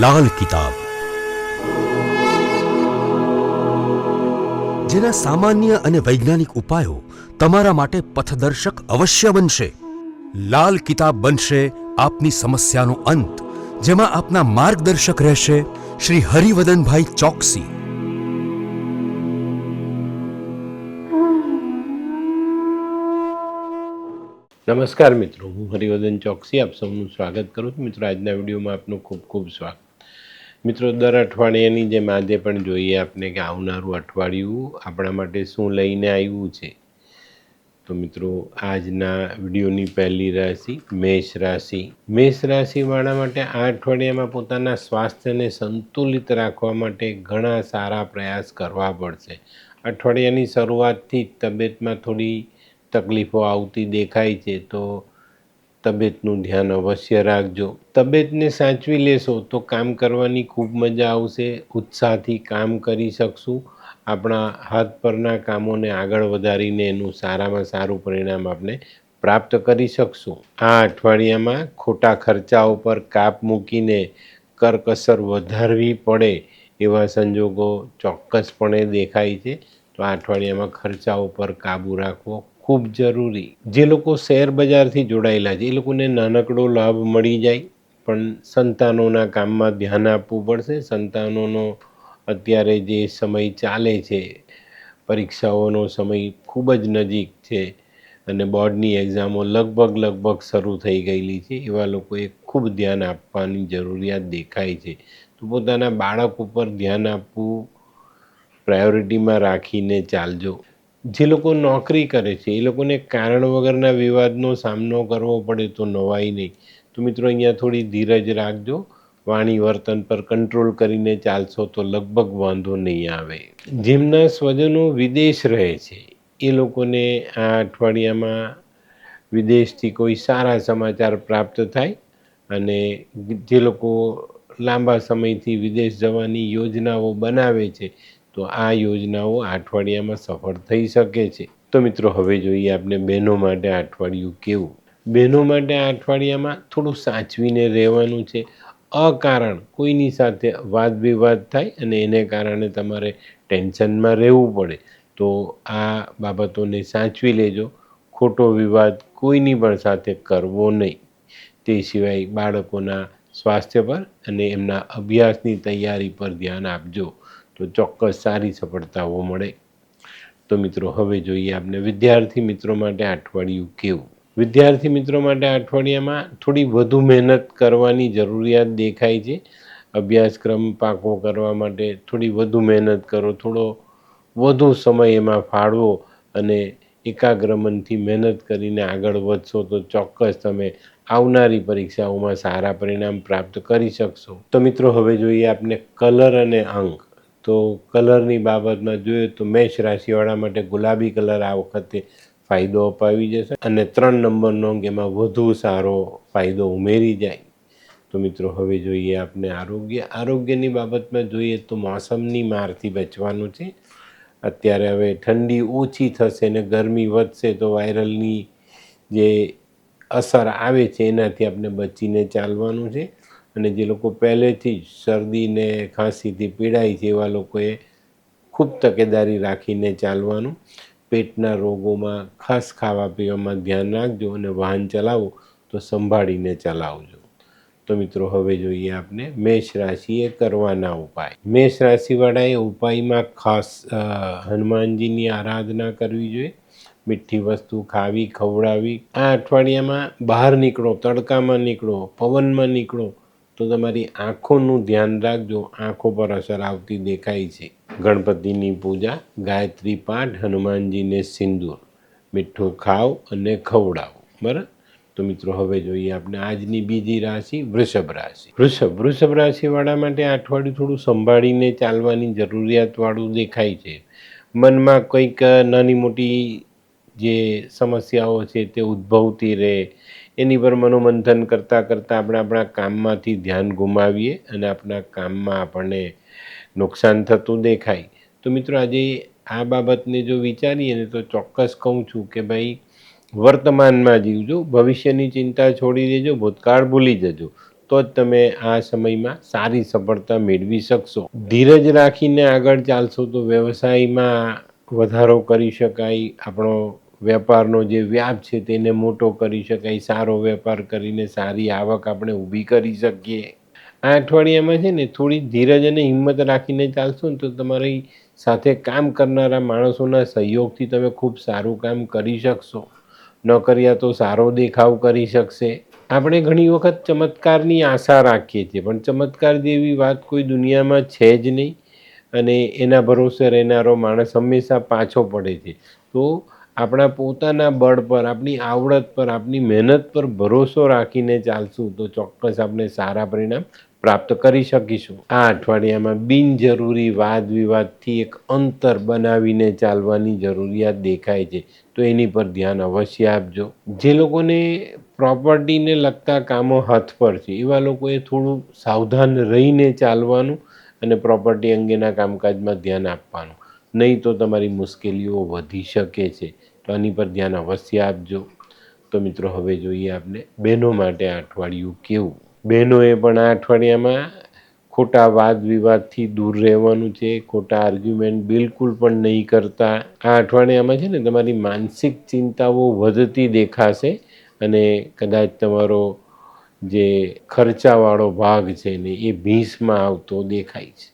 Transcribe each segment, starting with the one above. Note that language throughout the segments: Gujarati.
લાલ કિતાબ, જેના સામાન્ય અને વૈજ્ઞાનિક ઉપાયો તમારા માટે પથદર્શક અવશ્ય બનશે. લાલ કિતાબ બનશે આપની સમસ્યાનો અંત, જેમાં આપના માર્ગદર્શક રહેશે શ્રી હરિવદનભાઈ ચોકસી. નમસ્કાર મિત્રો, હું હરિવદન ચોકસી આપ સૌનું સ્વાગત કરું છું. મિત્રો, આજના વિડીયોમાં આપનું ખૂબ ખૂબ સ્વાગત. મિત્રો, દર અઠવાડિયાની જેમ આજે પણ જોઈએ આપણે કે આવનારું અઠવાડિયું આપણા માટે શું લઈને આવ્યું છે. તો મિત્રો, આજના વિડીયોની પહેલી રાશિ મેષ રાશિ. મેષ રાશિવાળા માટે આ અઠવાડિયામાં પોતાના સ્વાસ્થ્યને સંતુલિત રાખવા માટે ઘણા સારા પ્રયાસ કરવા પડશે. અઠવાડિયાની શરૂઆતથી જ તબિયતમાં થોડી તકલીફો આવતી દેખાય છે, તો તબિયતનું ધ્યાન અવશ્ય રાખજો. તબિયતને સાચવી લેશો તો કામ કરવાની ખૂબ મજા આવશે, ઉત્સાહથી કામ કરી શકશું. આપણા હાથ પરના કામોને આગળ વધારીને એનું સારામાં સારું પરિણામ આપણે પ્રાપ્ત કરી શકશું. આ અઠવાડિયામાં ખોટા ખર્ચાઓ પર કાપ મૂકીને કરકસર વધારવી પડે એવા સંજોગો ચોક્કસપણે દેખાય છે. તો આ અઠવાડિયામાં ખર્ચાઓ પર કાબૂ રાખવો ખૂબ જરૂરી. જે લોકો શેર બજારથી જોડાયેલા છે એ લોકોને નાનકડો લાભ મળી જાય, પણ સંતાનોના કામમાં ધ્યાન આપવું પડશે. સંતાનોનો અત્યારે જે સમય ચાલે છે, પરીક્ષાઓનો સમય ખૂબ જ નજીક છે અને બોર્ડની એક્ઝામો લગભગ શરૂ થઈ ગયેલી છે. એવા લોકોએ ખૂબ ધ્યાન આપવાની જરૂરિયાત દેખાય છે. તો પોતાના બાળક ઉપર ધ્યાન આપવું પ્રાયોરિટીમાં રાખીને ચાલજો. જે લોકો નોકરી કરે છે એ લોકોને કારણ વગરના વિવાદનો સામનો કરવો પડે તો નવાઈ નહીં. તો મિત્રો, અહીંયા થોડી ધીરજ રાખજો. વાણી વર્તન પર કંટ્રોલ કરીને ચાલશો તો લગભગ વાંધો નહીં આવે. જેમના સ્વજનો વિદેશ રહે છે એ લોકોને આ અઠવાડિયામાં વિદેશથી કોઈ સારા સમાચાર પ્રાપ્ત થાય, અને જે લોકો લાંબા સમયથી વિદેશ જવાની યોજનાઓ બનાવે છે તો આ યોજનાઓ આ અઠવાડિયામાં સફળ થઈ શકે છે. તો મિત્રો, હવે જોઈએ આપણે બહેનો માટે આ અઠવાડિયું કેવું. બહેનો માટે આ અઠવાડિયામાં થોડું સાચવીને રહેવાનું છે. અકારણ કોઈની સાથે વાદ વિવાદ થાય અને એને કારણે તમારે ટેન્શનમાં રહેવું પડે, તો આ બાબતોને સાચવી લેજો. ખોટો વિવાદ કોઈની પણ સાથે કરવો નહીં. તે સિવાય બાળકોના સ્વાસ્થ્ય પર અને એમના અભ્યાસની તૈયારી પર ધ્યાન આપજો, તો ચોક્કસ સારી સફળતાઓ મળે. તો મિત્રો, હવે જોઈએ આપણે વિદ્યાર્થી મિત્રો માટે અઠવાડિયું કેવું. વિદ્યાર્થી મિત્રો માટે અઠવાડિયામાં થોડી વધુ મહેનત કરવાની જરૂરિયાત દેખાય છે. અભ્યાસક્રમ પાકો કરવા માટે થોડી વધુ મહેનત કરો, થોડો વધુ સમય એમાં ફાળવો અને એકાગ્ર મનથી મહેનત કરીને આગળ વધશો તો ચોક્કસ તમે આવનારી પરીક્ષાઓમાં સારા પરિણામ પ્રાપ્ત કરી શકશો. તો મિત્રો, હવે જોઈએ આપણે કલર અને અંક. તો કલરની બાબતમાં જોઈએ તો મેષ રાશિવાળા માટે ગુલાબી કલર આ વખતે ફાયદો અપાવી જશે અને 3 નંબરનો અંક એમાં વધુ સારો ફાયદો ઉમેરી જાય. તો મિત્રો, હવે જોઈએ આપણે આરોગ્યની બાબતમાં જોઈએ તો મોસમની મારથી બચવાનું છે. અત્યારે હવે ઠંડી ઓછી થશે ને ગરમી વધશે તો વાયરલની જે અસર આવે છે એનાથી આપણે બચીને ચાલવાનું છે. અને જે લોકો પહેલેથી જ શરદીને ખાંસીથી પીડાય છે એવા લોકોએ ખૂબ તકેદારી રાખીને ચાલવાનું. પેટના રોગોમાં ખાસ ખાવા પીવામાં ધ્યાન રાખજો અને વાહન ચલાવો તો સંભાળીને ચલાવજો. તો મિત્રો, હવે જોઈએ આપણે મેષ રાશિએ કરવાના ઉપાય. મેષ રાશિવાળાએ ઉપાયમાં ખાસ હનુમાનજીની આરાધના કરવી જોઈએ. મીઠી વસ્તુ ખાવી, ખવડાવી. આ અઠવાડિયામાં બહાર નીકળો, તડકામાં નીકળો, પવનમાં નીકળો તો તમારી આંખોનું ધ્યાન રાખજો. આંખો પર અસર આવતી દેખાય છે. ગણપતિની પૂજા, ગાયત્રી પાઠ, હનુમાનજીને સિંદૂર, મીઠું ખાવ અને ખવડાવો. બરાબર. તો મિત્રો, હવે જોઈએ આપણે આજની બીજી રાશિ વૃષભ રાશિ. વૃષભ રાશિવાળા માટે આ અઠવાડિયું થોડું સંભાળીને ચાલવાની જરૂરિયાતવાળું દેખાય છે. મનમાં કંઈક નાની મોટી જે સમસ્યાઓ છે તે ઉદ્ભવતી રહે, એની પર મનોમંથન કરતાં આપણે આપણા કામમાંથી ધ્યાન ગુમાવીએ અને આપણા કામમાં આપણને નુકસાન થતું દેખાય. તો મિત્રો, આજે આ બાબતને જો વિચારીએ ને તો ચોક્કસ કહું છું કે ભાઈ, વર્તમાનમાં જીવજો, ભવિષ્યની ચિંતા છોડી દેજો, ભૂતકાળ ભૂલી જજો, તો તો જ તમે આ સમયમાં સારી સફળતા મેળવી શકશો. ધીરજ રાખીને આગળ ચાલશો તો વ્યવસાયમાં વધારો કરી શકાય. આપણો વેપારનો જે વ્યાપ છે તેને મોટો કરી શકાય. સારો વેપાર કરીને સારી આવક આપણે ઊભી કરી શકીએ. આ અઠવાડિયામાં છે ને થોડી ધીરજ અને હિંમત રાખીને ચાલશો ને તો તમારી સાથે કામ કરનારા માણસોના સહયોગથી તમે ખૂબ સારું કામ કરી શકશો. નોકરિયા તો સારો દેખાવ કરી શકશે. આપણે ઘણી વખત ચમત્કારની આશા રાખીએ છીએ, પણ ચમત્કાર જેવી વાત કોઈ દુનિયામાં છે જ નહીં, અને એના ભરોસે રહેનારો માણસ હંમેશા પાછો પડે છે. તો આપણા પોતાના બળ પર, આપણી આવડત પર, આપણી મહેનત પર ભરોસો રાખીને ચાલશું તો ચોક્કસ આપણે સારા પરિણામ પ્રાપ્ત કરી શકીશું. આ અઠવાડિયામાં બિનજરૂરી વાદ વિવાદથી એક અંતર બનાવીને ચાલવાની જરૂરિયાત દેખાય છે, તો એની પર ધ્યાન અવશ્ય આપજો. જે લોકોને પ્રોપર્ટીને લગતા કામો હાથ પર છે એવા લોકોએ થોડું સાવધાન રહીને ચાલવાનું અને પ્રોપર્ટી અંગેના કામકાજમાં ધ્યાન આપવાનું, નહીં તો તમારી મુશ્કેલીઓ વધી શકે છે. તો આની પર ધ્યાન અવશ્ય આપજો. તો મિત્રો, હવે જોઈએ આપણે બહેનો માટે આ અઠવાડિયું કેવું. બહેનોએ પણ આ અઠવાડિયામાં ખોટા વાદ વિવાદથી દૂર રહેવાનું છે. ખોટા આર્ગ્યુમેન્ટ બિલકુલ પણ નહીં કરતા. આ અઠવાડિયામાં છે ને તમારી માનસિક ચિંતાઓ વધતી દેખાશે અને કદાચ તમારો જે ખર્ચાવાળો ભાગ છે ને એ ભીંસમાં આવતો દેખાય છે.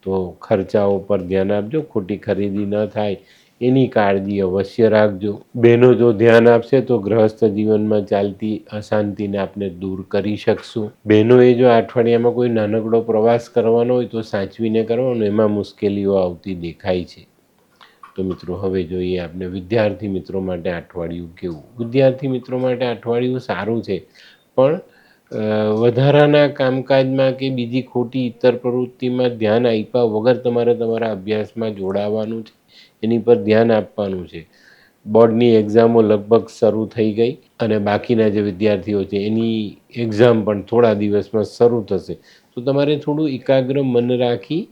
તો ખર્ચાઓ પર ધ્યાન આપજો. ખોટી ખરીદી ન થાય એની કાળજી અવશ્ય રાખજો. બહેનો જો ધ્યાન આપશે તો ગૃહસ્થ જીવનમાં ચાલતી અશાંતિને આપણે દૂર કરી શકશું. બહેનોએ જો આ અઠવાડિયામાં કોઈ નાનકડો પ્રવાસ કરવાનો હોય તો સાચવીને કરવાનો, એમાં મુશ્કેલીઓ આવતી દેખાય છે. તો મિત્રો, હવે જોઈએ આપણે વિદ્યાર્થી મિત્રો માટે અઠવાડિયું કેવું. વિદ્યાર્થી મિત્રો માટે અઠવાડિયું સારું છે, પણ વધારાના કામકાજમાં કે બીજી ખોટી ઇતર પ્રવૃત્તિમાં ધ્યાન આપ્યા વગર તમારે તમારા અભ્યાસમાં જોડાવાનું છે. એની પર ધ્યાન આપવાનું છે. બોર્ડની એક્ઝામો લગભગ શરૂ થઈ ગઈ અને બાકીના જે વિદ્યાર્થીઓ છે એની એક્ઝામ પણ થોડા દિવસમાં શરૂ થશે. તો તમારે થોડું એકાગ્ર મન રાખી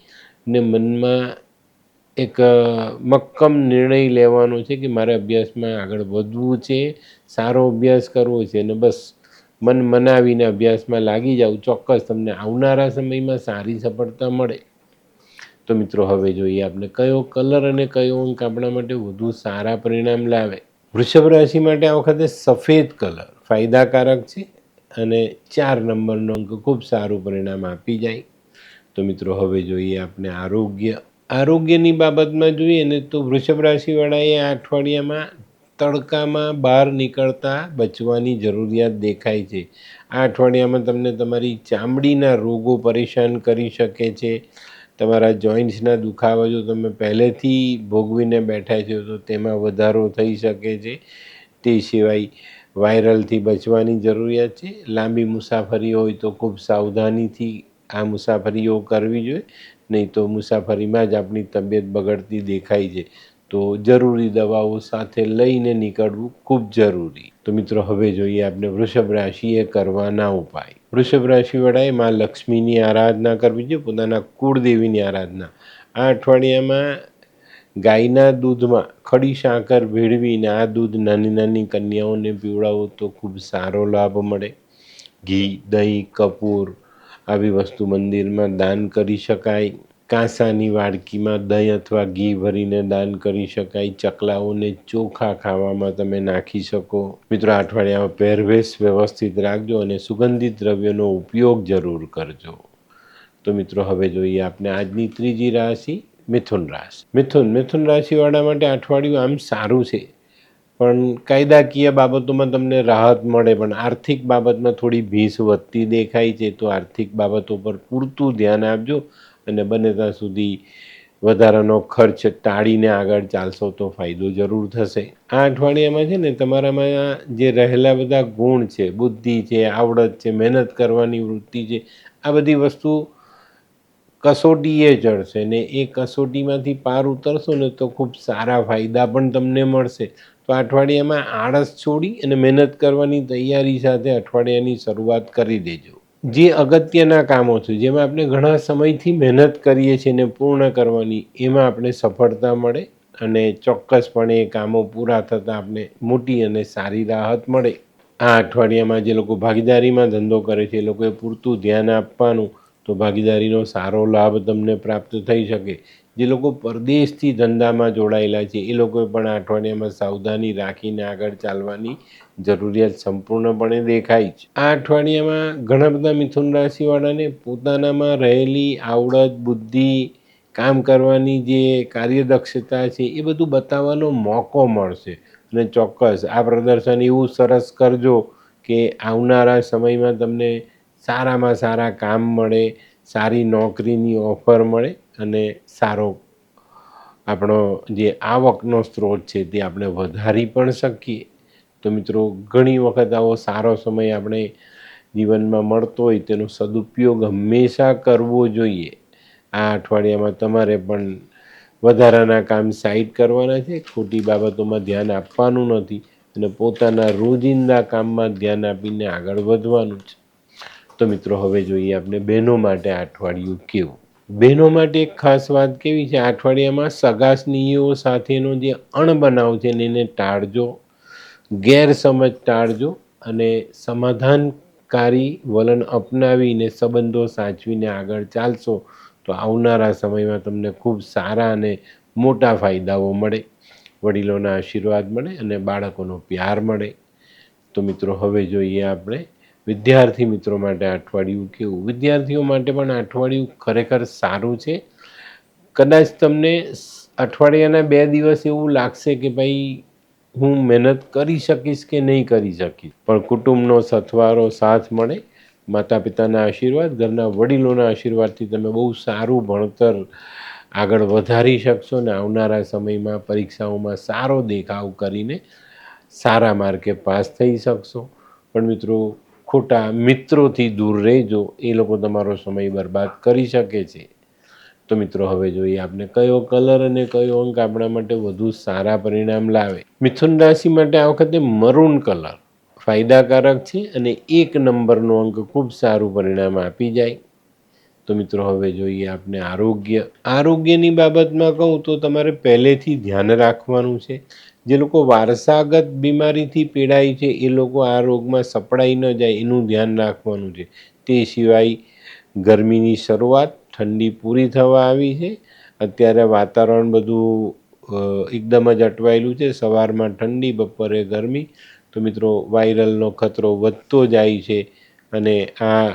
ને મનમાં એક મક્કમ નિર્ણય લેવાનો છે કે મારે અભ્યાસમાં આગળ વધવું છે, સારો અભ્યાસ કરવો છે, અને બસ મન મનાવીને અભ્યાસમાં લાગી જાવ. ચોક્કસ તમને આવનારા સમયમાં સારી સફળતા મળે. તો મિત્રો, હવે જોઈએ આપણે કયો કલર અને કયો અંક આપણા માટે વધુ સારા પરિણામ લાવે. વૃષભ રાશિ માટે આ વખતે સફેદ કલર ફાયદાકારક છે અને 4 નંબરનો અંક ખૂબ સારું પરિણામ આપી જાય. તો મિત્રો, હવે જોઈએ આપણે આરોગ્યની બાબતમાં જોઈએ ને તો વૃષભ રાશિવાળાએ આ અઠવાડિયામાં તડકામાં બહાર નીકળતા બચવાની જરૂરિયાત દેખાય છે. આ અઠવાડિયામાં તમને તમારી ચામડીના રોગો પરેશાન કરી શકે છે. તમારા જોઈન્ટ્સના દુખાવા જો તમે પહેલેથી ભોગવીને બેઠા છો તો તેમાં વધારો થઈ શકે છે. તે સિવાય વાયરલથી બચવાની જરૂરિયાત છે. લાંબી મુસાફરી હોય તો ખૂબ સાવધાનીથી આ મુસાફરીઓ કરવી જોઈએ, નહીં તો મુસાફરીમાં જ આપણી તબિયત બગડતી દેખાય છે. તો જરૂરી દવાઓ સાથે લઈને નીકળવું ખૂબ જરૂરી. તો મિત્રો, હવે જોઈએ આપણે વૃષભ રાશિએ કરવાના ઉપાય. વૃષભ રાશિવાળાએ મા લક્ષ્મીની આરાધના કરવી જોઈએ, પોતાના કુળદેવીની આરાધના. આ અઠવાડિયામાં ગાયના દૂધમાં ખડી સાકર ભેળવીને આ દૂધ નાની નાની કન્યાઓને પીવડાવો તો ખૂબ સારો લાભ મળે. ઘી, દહીં, કપૂર આવી વસ્તુ મંદિરમાં દાન કરી શકાય. કાંસાની વાડકીમાં દહીં અથવા ઘી ભરીને દાન કરી શકાય. ચકલાઓને ચોખા ખાવામાં તમે નાખી શકો. મિત્રો, આ અઠવાડિયામાં પહેરવેશ વ્યવસ્થિત રાખજો અને સુગંધિત દ્રવ્યોનો ઉપયોગ જરૂર કરજો. તો મિત્રો, હવે જોઈએ આપણે આજની ત્રીજી રાશિ મિથુન રાશિ. મિથુન રાશિવાળા માટે અઠવાડિયું આમ સારું છે, પણ કાયદાકીય બાબતોમાં તમને રાહત મળે, પણ આર્થિક બાબતમાં થોડી ભીંસ વધતી દેખાય છે. તો આર્થિક બાબતો પર પૂરતું ધ્યાન આપજો અને બને ત્યાં સુધી વધારાનો ખર્ચ ટાળીને આગળ ચાલશો તો ફાયદો જરૂર થશે. આ અઠવાડિયામાં છે ને તમારામાં જે રહેલા બધા ગુણ છે, બુદ્ધિ છે, આવડત છે, મહેનત કરવાની વૃત્તિ છે, આ બધી વસ્તુ કસોટીએ ચડશે ને એ કસોટીમાંથી પાર ઉતરશો ને તો ખૂબ સારા ફાયદા પણ તમને મળશે. તો અઠવાડિયામાં આળસ છોડી અને મહેનત કરવાની તૈયારી સાથે અઠવાડિયાની શરૂઆત કરી દેજો. જે અગત્યના કામો છે, જેમાં આપણે ઘણા સમયથી મહેનત કરીએ છીએ ને પૂર્ણ કરવાની, એમાં આપણે સફળતા મળે અને ચોક્કસપણે એ કામો પૂરા થતાં આપણે મોટી અને સારી રાહત મળે. આ અઠવાડિયામાં જે લોકો ભાગીદારીમાં ધંધો કરે છે એ લોકોએ પૂરતું ધ્યાન આપવાનું, તો ભાગીદારીનો સારો લાભ તમને પ્રાપ્ત થઈ શકે. જે લોકો પરદેશથી ધંધામાં જોડાયેલા છે એ લોકોએ પણ આ અઠવાડિયામાં સાવધાની રાખીને આગળ ચાલવાની જરૂરિયાત સંપૂર્ણપણે દેખાય છે. આ અઠવાડિયામાં ઘણા બધા મિથુન રાશિવાળાને પોતાનામાં રહેલી આવડત, બુદ્ધિ, કામ કરવાની જે કાર્યદક્ષતા છે એ બધું બતાવવાનો મોકો મળશે. અને ચોક્કસ આ પ્રદર્શન એવું સરસ કરજો કે આવનારા સમયમાં તમને સારામાં સારા કામ મળે, સારી નોકરીની ઓફર મળે અને સારો આપણો જે આવકનો સ્ત્રોત છે તે આપણે વધારી પણ શકીએ. તો મિત્રો, ઘણી વખત આવો સારો સમય આપણે જીવનમાં મળતો હોય તેનો સદુપયોગ હંમેશા કરવો જોઈએ. આ અઠવાડિયામાં તમારે પણ વધારાના કામ સાઈડ કરવાના છે, ખોટી બાબતોમાં ધ્યાન આપવાનું નથી અને પોતાના રોજિંદા કામમાં ધ્યાન આપીને આગળ વધવાનું છે. તો મિત્રો, હવે જોઈએ આપણે બહેનો માટે આ અઠવાડિયું કેવું. બહેનો માટે એક ખાસ વાત કેવી છે, આ અઠવાડિયામાં સગાસ્નેહીઓ સાથેનો જે અણબનાવ છે એને ટાળજો, ગેરસમજ ટાળજો અને સમાધાનકારી વલણ અપનાવીને સંબંધો સાચવીને આગળ ચાલશો તો આવનારા સમયમાં તમને ખૂબ સારા અને મોટા ફાયદાઓ મળે, વડીલોના આશીર્વાદ મળે અને બાળકોનો પ્યાર મળે. તો મિત્રો, હવે જોઈએ આપણે વિદ્યાર્થી મિત્રો માટે આ અઠવાડિયું કેવું. વિદ્યાર્થીઓ માટે પણ આ અઠવાડિયું ખરેખર સારું છે. કદાચ તમને અઠવાડિયાના 2 દિવસ એવું લાગશે કે ભાઈ હું મહેનત કરી શકીશ કે નહીં કરી શકીશ, પણ કુટુંબનો સથવારો સાથ મળે, માતા પિતાના આશીર્વાદ, ઘરના વડીલોના આશીર્વાદથી તમે બહુ સારું ભણતર આગળ વધારી શકશો અને આવનારા સમયમાં પરીક્ષાઓમાં સારો દેખાવ કરીને સારા માર્કે પાસ થઈ શકશો. પણ મિત્રો, ખોટા મિત્રોથી દૂર રહેજો, એ લોકો તમારો સમય બરબાદ કરી શકે છે. તો મિત્રો, હવે જોઈએ આપણે કયો કલર અને કયો અંક આપણા માટે વધુ સારા પરિણામ લાવે. મિથુન રાશિ માટે આ વખતે મરૂન કલર ફાયદાકારક છે અને 1 નંબરનો અંક ખૂબ સારું પરિણામ આપી જાય. તો મિત્રો, હવે જોઈએ આપણે આરોગ્યની બાબતમાં કહું તો તમારે પહેલેથી ધ્યાન રાખવાનું છે. જે લોકો વારસાગત બીમારીથી પીડાય છે એ લોકો આ રોગમાં સપડાઈ ન જાય એનું ધ્યાન રાખવાનું છે. તે સિવાય ગરમીની શરૂઆત, ઠંડી પૂરી થવા આવી છે. અત્યારે વાતાવરણ બધું એકદમ જ અટવાયેલું છે. સવારમાં ઠંડી, બપોરે ગરમી. તો મિત્રો, વાયરલનો ખતરો વધતો જાય છે અને આ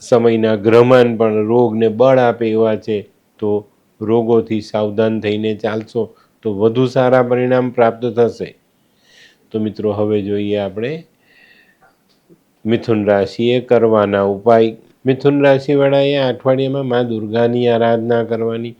સમયના ગ્રહમાન પણ રોગને બળ આપે એવા છે. તો રોગોથી સાવધાન થઈને ચાલશો તો વધુ સારા પરિણામ પ્રાપ્ત થશે. તો મિત્રો, હવે જોઈએ આપણે મિથુન રાશિએ કરવાના ઉપાય. મિથુન રાશિવાળાએ આ અઠવાડિયામાં મા દુર્ગાની આરાધના કરવાની.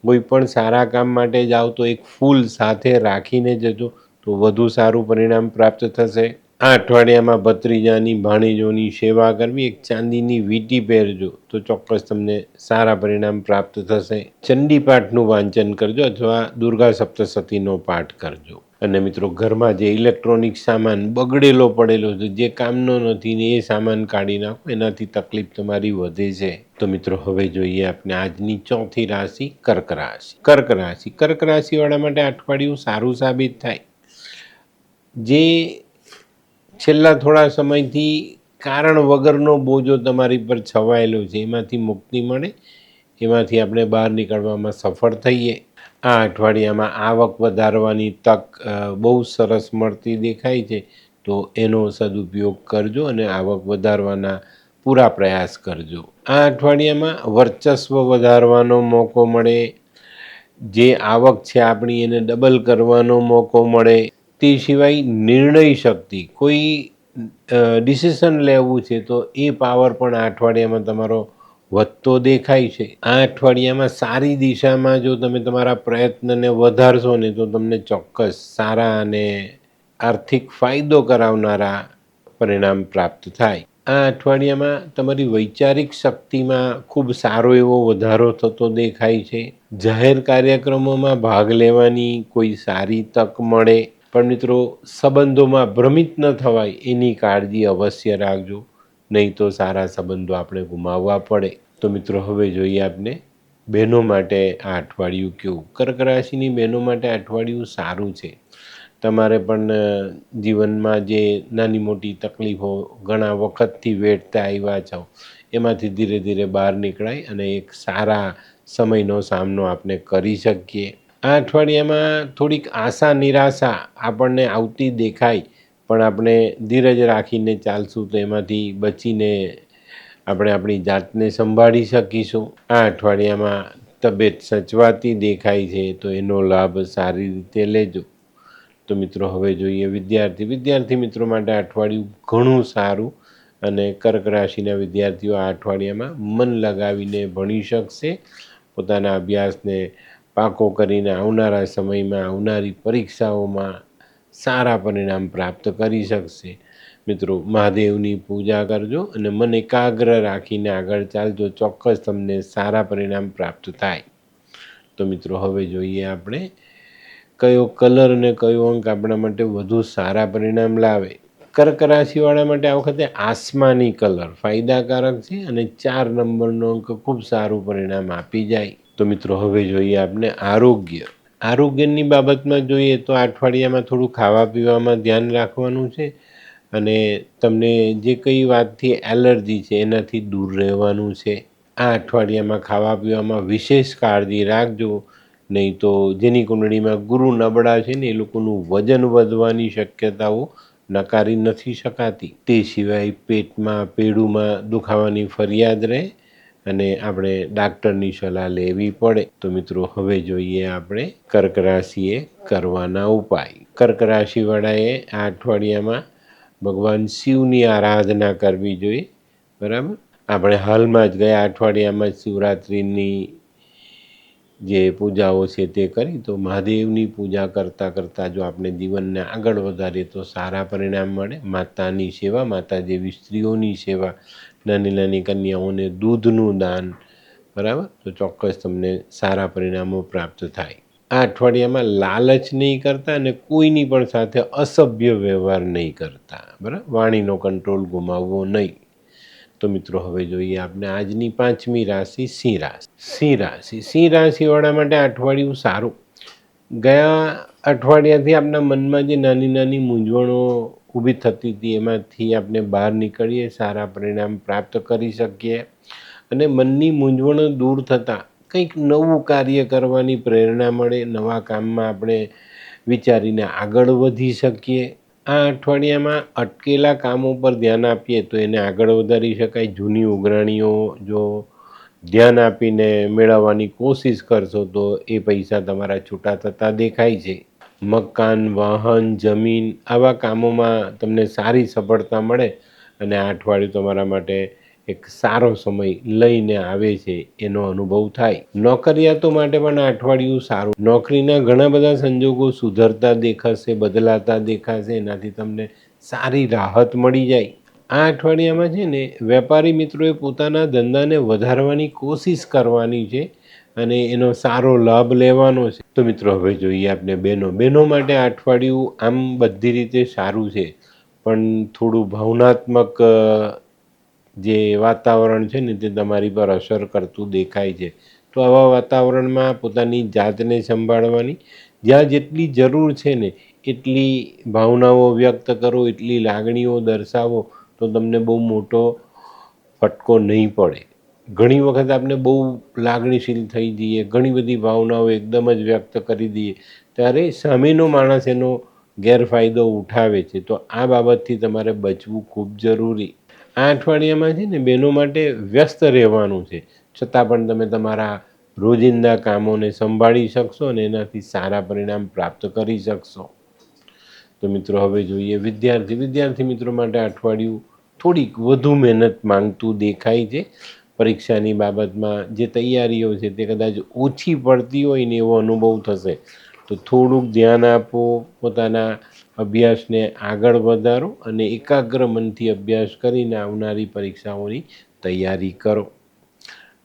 કોઈ પણ સારા કામ માટે જાઓ તો એક ફૂલ સાથે રાખીને જજો તો વધુ સારું પરિણામ પ્રાપ્ત થશે. આ અઠવાડિયામાં ભત્રીજાની, ભાણેજોની સેવા કરવી, એક ચાંદીની વીંટી પહેરજો તો ચોક્કસ તમને સારા પરિણામ પ્રાપ્ત થશે. ચંડી પાઠનું વાંચન કરજો અથવા દુર્ગા સપ્તશતીનો પાઠ કરજો. અને મિત્રો, ઘરમાં જે ઇલેક્ટ્રોનિક સામાન બગડેલો પડેલો છે, જે કામનો નથી ને એ સામાન કાઢી નાખો, એનાથી તકલીફ તમારી વધે છે. તો મિત્રો, હવે જોઈએ આપણે આજની ચોથી રાશિ કર્ક રાશિ. કર્ક રાશિવાળા માટે અઠવાડિયું સારું સાબિત થાય. જે છેલ્લા થોડા સમયથી કારણ વગરનો બોજો તમારી પર છવાયેલો છે એમાંથી મુક્તિ મળે, એમાંથી આપણે બહાર નીકળવામાં સફળ થઈએ. આ અઠવાડિયામાં આવક વધારવાની તક બહુ સરસ મળતી દેખાય છે. તો એનો સદુપયોગ કરજો અને આવક વધારવાના પૂરા પ્રયાસ કરજો. આ અઠવાડિયામાં વર્ચસ્વ વધારવાનો મોકો મળે, જે આવક છે આપણી એને ડબલ કરવાનો મોકો મળે. તે સિવાય નિર્ણય શક્તિ, કોઈ ડિસિઝન લેવું છે તો એ પાવર પણ આ અઠવાડિયામાં તમારો વધતો દેખાય છે. આ અઠવાડિયામાં સારી દિશામાં જો તમે તમારા પ્રયત્નને વધારશો ને તો તમને ચોક્કસ સારા અને આર્થિક ફાયદો કરાવનારા પરિણામ પ્રાપ્ત થાય. આ અઠવાડિયામાં તમારી વૈચારિક શક્તિમાં ખૂબ સારો એવો વધારો થતો દેખાય છે. જાહેર કાર્યક્રમોમાં ભાગ લેવાની કોઈ સારી તક મળે. પણ મિત્રો, સંબંધોમાં ભ્રમિત ન થવાય એની કાળજી અવશ્ય રાખજો, નહીં તો સારા સંબંધો આપણે ગુમાવવા પડે. તો મિત્રો, હવે જોઈએ આપણે બહેનો માટે આ અઠવાડિયું કેવું. કર્ક રાશિની બહેનો માટે આ અઠવાડિયું સારું છે. તમારે પણ જીવનમાં જે નાની મોટી તકલીફો ઘણા વખતથી વેઠતા આવ્યા છો એમાંથી ધીરે ધીરે બહાર નીકળાય અને એક સારા સમયનો સામનો આપણે કરી શકીએ. આ અઠવાડિયામાં થોડીક આશા નિરાશા આપણને આવતી દેખાય, પણ આપણે ધીરજ રાખીને ચાલશું તો એમાંથી બચીને આપણે આપણી જાતને સંભાળી શકીશું. આ અઠવાડિયામાં તબિયત સચવાતી દેખાય છે તો એનો લાભ સારી રીતે લેજો. તો મિત્રો હવે જોઈએ વિદ્યાર્થી મિત્રો માટે અઠવાડિયું ઘણું સારું, અને કર્ક રાશિના વિદ્યાર્થીઓ આ અઠવાડિયામાં મન લગાવીને ભણી શકશે. પોતાના અભ્યાસને પાકો કરીને આવનારા સમયમાં આવનારી પરીક્ષાઓમાં સારા પરિણામ પ્રાપ્ત કરી શકશે. મિત્રો, મહાદેવની પૂજા કરજો અને મન એકાગ્ર રાખીને આગળ ચાલજો, ચોક્કસ તમને સારા પરિણામ પ્રાપ્ત થાય. તો મિત્રો હવે જોઈએ આપણે કયો કલર અને કયો અંક આપણા માટે વધુ સારા પરિણામ લાવે. કર્ક રાશિવાળા માટે આ વખતે આસમાની કલર ફાયદાકારક છે અને 4 નંબરનો અંક ખૂબ સારું પરિણામ આપી જાય. તો મિત્રો હવે જોઈએ આપણે આરોગ્યની બાબતમાં જોઈએ તો આ અઠવાડિયામાં થોડું ખાવા પીવામાં ધ્યાન રાખવાનું છે, અને તમને જે કઈ વાતથી એલર્જી છે એનાથી દૂર રહેવાનું છે. આ અઠવાડિયામાં ખાવા પીવામાં વિશેષ કાળજી રાખજો, નહીં તો જેની કુંડળીમાં ગુરુ નબળા છે ને એ લોકોનું વજન વધવાની શક્યતાઓ નકારી નથી શકાતી. તે સિવાય પેટમાં પેડુમાં દુખાવાની ફરિયાદ રહે અને આપણે ડાક્ટરની સલાહ લેવી પડે. તો મિત્રો હવે જોઈએ આપણે કર્ક રાશિએ કરવાના ઉપાય. કર્ક રાશિવાળાએ આ અઠવાડિયામાં ભગવાન શિવની આરાધના કરવી જોઈએ. બરાબર, આપણે હાલમાં જ ગયા અઠવાડિયામાં શિવરાત્રિની જે પૂજાઓ છે તે કરી, તો મહાદેવની પૂજા કરતાં કરતાં જો આપણે જીવનને આગળ વધારીએ તો સારા પરિણામ મળે. માતાની સેવા, માતા જેવી સ્ત્રીઓની સેવા, નાની નાની કન્યાઓને દૂધનું દાન, બરાબર, તો ચોક્કસ તમને સારા પરિણામો પ્રાપ્ત થાય. આ અઠવાડિયામાં લાલચ નહીં કરતા અને કોઈની પણ સાથે અસભ્ય વ્યવહાર નહીં કરતા. બરાબર, વાણીનો કંટ્રોલ ગુમાવવો નહીં. તો મિત્રો હવે જોઈએ આપણે આજની 5મી રાશિ સિંહ રાશિવાળા માટે અઠવાડિયું સારું. ગયા અઠવાડિયાથી આપણા મનમાં જે નાની નાની મૂંઝવણો ઊભી થતી હતી એમાંથી આપણે બહાર નીકળીએ, સારા પરિણામ પ્રાપ્ત કરી શકીએ, અને મનની મૂંઝવણો દૂર થતાં કંઈક નવું કાર્ય કરવાની પ્રેરણા મળે. નવા કામમાં આપણે વિચારીને આગળ વધી શકીએ. આ અઠવાડિયામાં અટકેલા કામો પર ધ્યાન આપીએ તો એને આગળ વધારી શકાય. જૂની ઉઘરાણીઓ જો ધ્યાન આપીને મેળવવાની કોશિશ કરશો તો એ પૈસા તમારા છૂટા થતા દેખાય છે. મકાન, વાહન, જમીન આવા કામોમાં તમને સારી સફળતા મળે, અને આ અઠવાડિયું તમારા માટે એક સારો સમય લઈને આવે છે એનો અનુભવ થાય. નોકરિયાતો માટે પણ આ અઠવાડિયું સારું. નોકરીના ઘણા બધા સંજોગો સુધરતા દેખાશે, બદલાતા દેખાશે, એનાથી તમને સારી રાહત મળી જાય. આ અઠવાડિયામાં છે ને વેપારી મિત્રોએ પોતાના ધંધાને વધારવાની કોશિશ કરવાની છે અને એનો સારો લાભ લેવાનો છે. તો મિત્રો હવે જોઈએ આપણે બહેનો માટે આ અઠવાડિયું આમ બધી રીતે સારું છે, પણ થોડું ભાવનાત્મક જે વાતાવરણ છે ને તે તમારી પર અસર કરતું દેખાય છે. તો આવા વાતાવરણમાં પોતાની જાતને સંભાળવાની, જ્યાં જેટલી જરૂર છે ને એટલી ભાવનાઓ વ્યક્ત કરો, એટલી લાગણીઓ દર્શાવો તો તમને બહુ મોટો ફટકો નહીં પડે. ઘણી વખત આપણે બહુ લાગણીશીલ થઈ જઈએ, ઘણી બધી ભાવનાઓ એકદમ જ વ્યક્ત કરી દઈએ, ત્યારે સામેનો માણસ એનો ગેરફાયદો ઉઠાવે છે. તો આ બાબતથી તમારે બચવું ખૂબ જરૂરી. આ અઠવાડિયામાં છે ને બહેનો માટે વ્યસ્ત રહેવાનું છે, છતાં પણ તમે તમારા રોજિંદા કામોને સંભાળી શકશો અને એનાથી સારા પરિણામ પ્રાપ્ત કરી શકશો. તો મિત્રો હવે જોઈએ વિદ્યાર્થી મિત્રો માટે અઠવાડિયું થોડીક વધુ મહેનત માંગતું દેખાય છે. પરીક્ષાની બાબતમાં જે તૈયારીઓ છે તે કદાચ ઓછી પડતી હોય ને એવો અનુભવ થશે. તો થોડુંક ધ્યાન આપો, પોતાના અભ્યાસને આગળ વધારો અને એકાગ્ર મનથી અભ્યાસ કરીને આવનારી પરીક્ષાઓની તૈયારી કરો.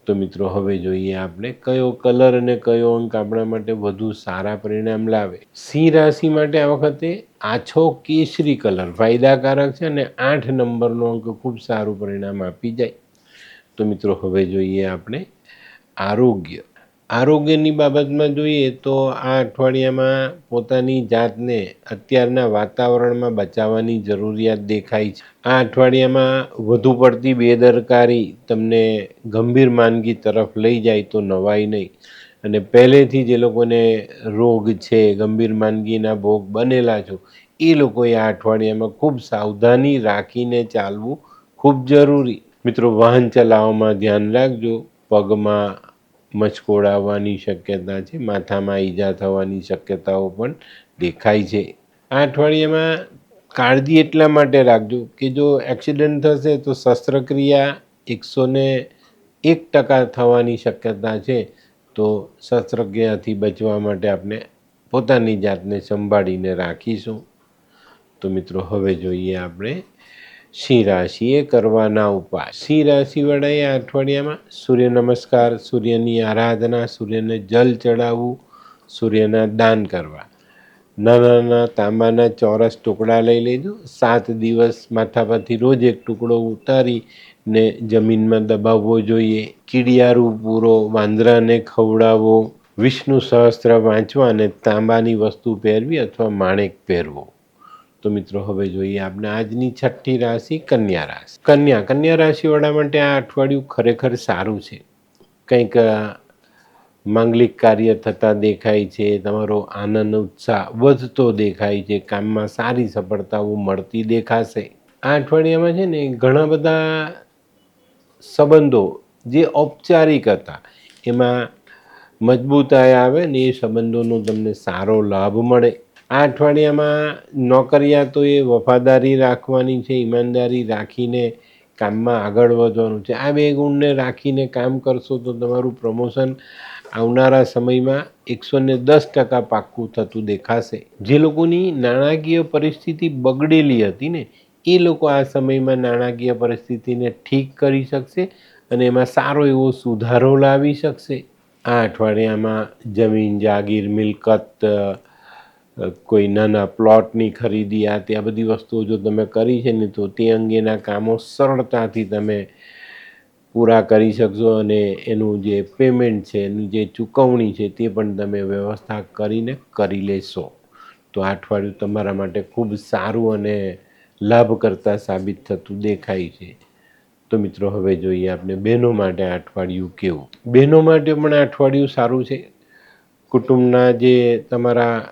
તો મિત્રો હવે જોઈએ આપણે કયો કલર અને કયો અંક આપણા માટે વધુ સારા પરિણામ લાવે. સિંહ રાશિ માટે આ વખતે આછો કેસરી કલર ફાયદાકારક છે અને 8 નંબરનો અંક ખૂબ સારું પરિણામ આપી જાય. તો મિત્રો હવે જોઈએ આપણે આરોગ્યની બાબતમાં જોઈએ તો આ અઠવાડિયામાં પોતાની જાતને અત્યારના વાતાવરણમાં બચાવવાની જરૂરિયાત દેખાય છે. આ અઠવાડિયામાં વધુ પડતી બેદરકારી તમને ગંભીર માંદગી તરફ લઈ જાય તો નવાઈ નહીં. અને પહેલેથી જે લોકોને રોગ છે, ગંભીર માંદગીના ભોગ બનેલા છો, એ લોકોએ આ અઠવાડિયામાં ખૂબ સાવધાની રાખીને ચાલવું ખૂબ જરૂરી. મિત્રો, વાહન ચલાવવામાં ધ્યાન રાખજો. પગમાં મચકોડ આવવાની શક્યતા છે, માથામાં ઈજા થવાની શક્યતાઓ પણ દેખાય છે. આ અઠવાડિયામાં કાળજી એટલા માટે રાખજો કે જો એક્સિડન્ટ થશે તો શસ્ત્રક્રિયા 101% થવાની શક્યતા છે. તો શસ્ત્રક્રિયાથી બચવા માટે આપણે પોતાની જાતને સંભાળીને રાખીશું. તો મિત્રો, હવે જોઈએ આપણે સિંહ રાશિએ કરવાના ઉપાય. સિંહ રાશિવાળાએ આ અઠવાડિયામાં સૂર્ય નમસ્કાર, સૂર્યની આરાધના, સૂર્યને જલ ચડાવવું, સૂર્યના દાન કરવા. નાના નાના તાંબાના ચોરસ ટુકડા લઈ લેજો. 7 દિવસ માથા પરથી રોજ એક ટુકડો ઉતારીને જમીનમાં દબાવવો જોઈએ. કીડિયારું પૂરો વાંદરાને ખવડાવવો, વિષ્ણુ સહસ્ત્ર વાંચવા અને તાંબાની વસ્તુ પહેરવી અથવા માણેક પહેરવો. તો મિત્રો, હવે જોઈએ આપણે આજની છઠ્ઠી રાશિ કન્યા રાશિ. કન્યા રાશિવાળા માટે આ અઠવાડિયું ખરેખર સારું છે. કંઈક માંગલિક કાર્ય થતા દેખાય છે. તમારો આનંદ ઉત્સાહ વધતો દેખાય છે. કામમાં સારી સફળતાઓ મળતી દેખાશે. આ અઠવાડિયામાં છે ને ઘણા બધા સંબંધો જે ઔપચારિક હતા એમાં મજબૂતાઈ આવે ને એ સંબંધોનો તમને સારો લાભ મળે. આ અઠવાડિયામાં નોકરિયાતોએ વફાદારી રાખવાની છે, ઈમાનદારી રાખીને કામમાં આગળ વધવાનું છે. આ 2 ગુણને રાખીને કામ કરશો તો તમારું પ્રમોશન આવનારા સમયમાં 110% પાક્કું થતું દેખાશે. જે લોકોની નાણાકીય પરિસ્થિતિ બગડેલી હતી ને, એ લોકો આ સમયમાં નાણાકીય પરિસ્થિતિને ઠીક કરી શકશે અને એમાં સારો એવો સુધારો લાવી શકશે. આ અઠવાડિયામાં જમીન, જાગીર, મિલકત, કોઈ નાના પ્લોટની ખરીદી, આ તે બધી વસ્તુઓ જો તમે કરી છે ને તો તે અંગેના કામો સરળતાથી તમે પૂરા કરી શકશો અને એનું જે પેમેન્ટ છે, એની જે ચૂકવણી છે તે પણ તમે વ્યવસ્થા કરીને કરી લેશો. તો આ અઠવાડિયું તમારા માટે ખૂબ સારું અને લાભકર્તા સાબિત થતું દેખાય છે. તો મિત્રો, હવે જોઈએ આપણે બહેનો માટે આ અઠવાડિયું કેવું. બહેનો માટે પણ આ અઠવાડિયું સારું છે. કુટુંબના જે તમારા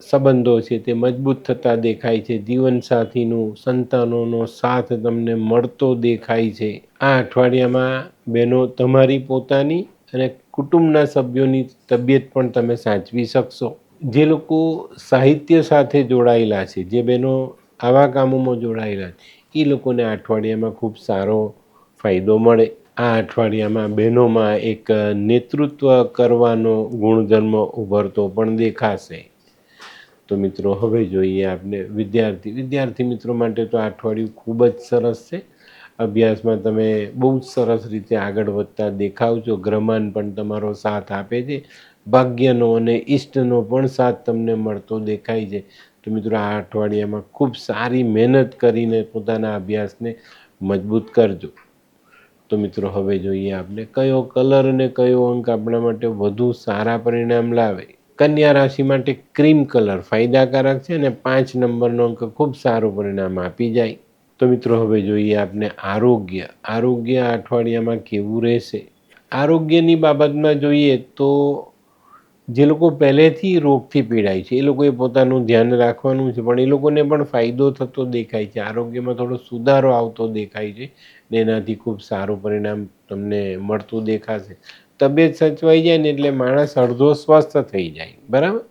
સંબંધો છે તે મજબૂત થતા દેખાય છે. જીવનસાથીનું, સંતાનોનો સાથ તમને મળતો દેખાય છે. આ અઠવાડિયામાં બહેનો તમારી પોતાની અને કુટુંબના સભ્યોની તબિયત પણ તમે સાચવી શકશો. જે લોકો સાહિત્ય સાથે જોડાયેલા છે, જે બહેનો આવા કામોમાં જોડાયેલા છે, એ લોકોને આ અઠવાડિયામાં ખૂબ સારો ફાયદો મળે. આ અઠવાડિયામાં બહેનોમાં એક નેતૃત્વ કરવાનો ગુણધર્મ ઉભરતો પણ દેખાશે. તો મિત્રો, હવે જોઈએ આપણે વિદ્યાર્થી મિત્રો માટે તો આ અઠવાડિયું ખૂબ જ સરસ છે. અભ્યાસમાં તમે બહુ જ સરસ રીતે આગળ વધતા દેખાવ છો. ગ્રહમાન પણ તમારો સાથ આપે છે. ભાગ્યનો અને ઈષ્ટનો પણ સાથ તમને મળતો દેખાય છે. તો મિત્રો, આ અઠવાડિયામાં ખૂબ સારી મહેનત કરીને પોતાના અભ્યાસને મજબૂત કરજો. તો મિત્રો, હવે જોઈએ આપણે કયો કલર અને કયો અંક આપણા માટે વધુ સારા પરિણામ લાવે. કન્યા રાશિ માટે ક્રીમ કલર ફાયદાકારક છે અને 5 નંબરનો અંક ખૂબ સારું પરિણામ આપી જાય. તો મિત્રો, હવે જોઈએ આપણે આરોગ્ય આ અઠવાડિયામાં કેવું રહેશે. આરોગ્યની બાબતમાં જોઈએ તો જે લોકો પહેલેથી રોગથી પીડાય છે એ લોકોએ પોતાનું ધ્યાન રાખવાનું છે, પણ એ લોકોને પણ ફાયદો થતો દેખાય છે. આરોગ્યમાં થોડો સુધારો આવતો દેખાય છે ને એનાથી ખૂબ સારું પરિણામ તમને મળતું દેખાશે. તબિયત સચવાઈ જાય ને એટલે માણસ અડધો સ્વસ્થ થઈ જાય, બરાબર.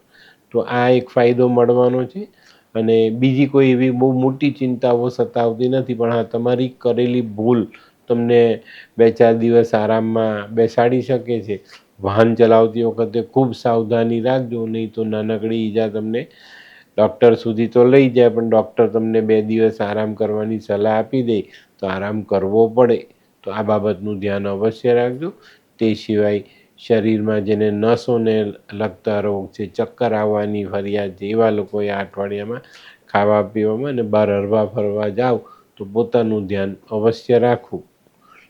તો આ એક ફાયદો મળવાનો છે. અને બીજી કોઈ એવી બહુ મોટી ચિંતાઓ સતાવતી નથી, પણ હા, તમારી કરેલી ભૂલ તમને 2-4 દિવસ આરામમાં બેસાડી શકે છે. વાહન ચલાવતી વખતે ખૂબ સાવધાની રાખજો, નહીં તો નાનકડી ઈજા તમને ડૉક્ટર સુધી તો લઈ જાય, પણ ડૉક્ટર તમને 2 દિવસ આરામ કરવાની સલાહ આપી દે તો આરામ કરવો પડે. તો આ બાબતનું ધ્યાન અવશ્ય રાખજો. તે સિવાય શરીરમાં જેને નસોને લગતા રોગ છે, ચક્કર આવવાની ફરિયાદ છે, એવા લોકોએ આ અઠવાડિયામાં ખાવા પીવામાં અને બહાર હરવા ફરવા જાઓ તો પોતાનું ધ્યાન અવશ્ય રાખવું.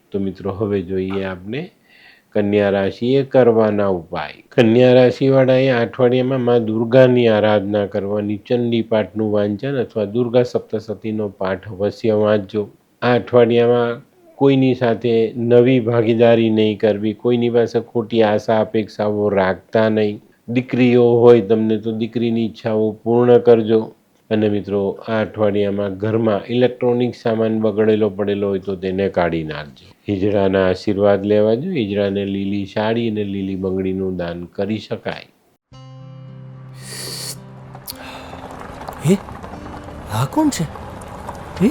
તો મિત્રો, હવે જોઈએ આપણે કન્યા રાશિએ કરવાના ઉપાય. કન્યા રાશિવાળાએ આ અઠવાડિયામાં મા દુર્ગાની આરાધના કરવાની, ચંડી પાઠનું વાંચન અથવા દુર્ગા સપ્તશતીનો પાઠ અવશ્ય વાંચજો. આ અઠવાડિયામાં કોઈની સાથે નવી ભાગીદારી નહીં કરવી, કોઈની પાસે ખોટી આશા અપેક્ષાઓ રાખતા નહીં. દીકરીઓ હોય તમને તો દીકરીની ઈચ્છાઓ પૂર્ણ કરજો. અને મિત્રો આ અઠવાડિયામાં ઘરમાં ઇલેક્ટ્રોનિક સામાન બગડેલો પડેલો હોય તો તેને કાઢી નાખજો. હિજડાના આશીર્વાદ લેવા જો. હિજડાને લીલી સાડી અને લીલી બંગડીનું દાન કરી શકાય. હે, આ કોણ છે? હે,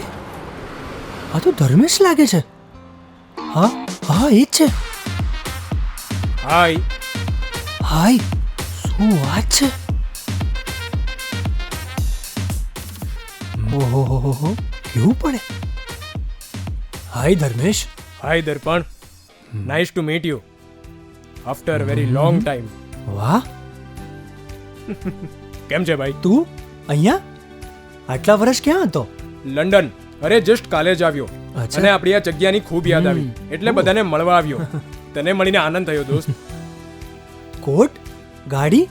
આ તો ધર્મેશ લાગે છે. હા હા, એ જ છે. હાય. હાય, શું વાત છે? ઓહો, કેવું પડે? Hi Dharmesh. Hi Darpan. Nice to meet you after very long time. વાહ, કેમ છે ભાઈ? તું અહીંયા આટલા વર્ષ ક્યાં હતો? લંડન. અરે જસ્ટ કાલે જ આવ્યો અચ્છા. અને આપણી આ જગ્યાની ખૂબ યાદ આવી એટલે બધાને મળવા આવ્યો. તને મળીને આનંદ થયો દોસ્ત. કોટ, ગાડી,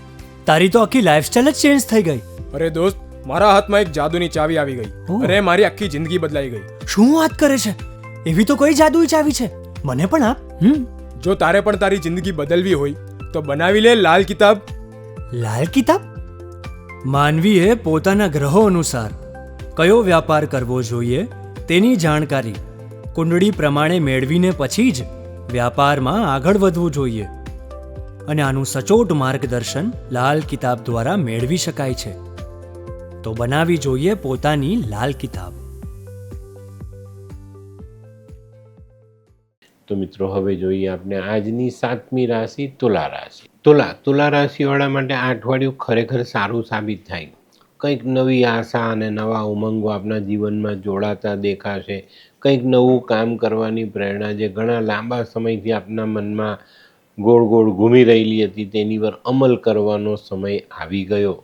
તારી તો આખી લાઈફસ્ટાઈલ જ ચેન્જ થઈ ગઈ. અરે દોસ્ત, મારા હાથમાં એક જાદુની ચાવી આવી ગઈ ઓહ. અને મારી આખી જિંદગી બદલાઈ ગઈ. શું વાત કરે છે? એવી તો કોઈ જાદુઈ ચાવી છે, મને પણ આપ. જો તારે પણ તારી જિંદગી બદલવી હોય તો બનાવી લે લાલ કિતાબ. લાલ કિતાબ? માનવીએ પોતાના ગ્રહો અનુસાર કયો વ્યાપાર કરવો જોઈએ તેની જાણકારી કુંડળી પ્રમાણે મેળવીને પછી જ વ્યાપારમાં આગળ વધવું જોઈએ. અને આનું સચોટ માર્ગદર્શન લાલ કિતાબ દ્વારા મેળવી શકાય છે. તો બનાવી જોઈએ પોતાની લાલ કિતાબ. તો મિત્રો હવે જોઈએ આપણે આજની 7મી રાશિ તુલા રાશિ. તુલા રાશિવાળા માટે આ અઠવાડિયું ખરેખર સારું સાબિત થાય. કંઈક નવી આશા અને નવા ઉમંગો આપણા જીવનમાં જોડાતા દેખાશે. કંઈક નવું કામ કરવાની પ્રેરણા જે ઘણા લાંબા સમયથી આપના મનમાં ગોળ ગોળ ઘૂમી રહેલી હતી તેની પર અમલ કરવાનો સમય આવી ગયો.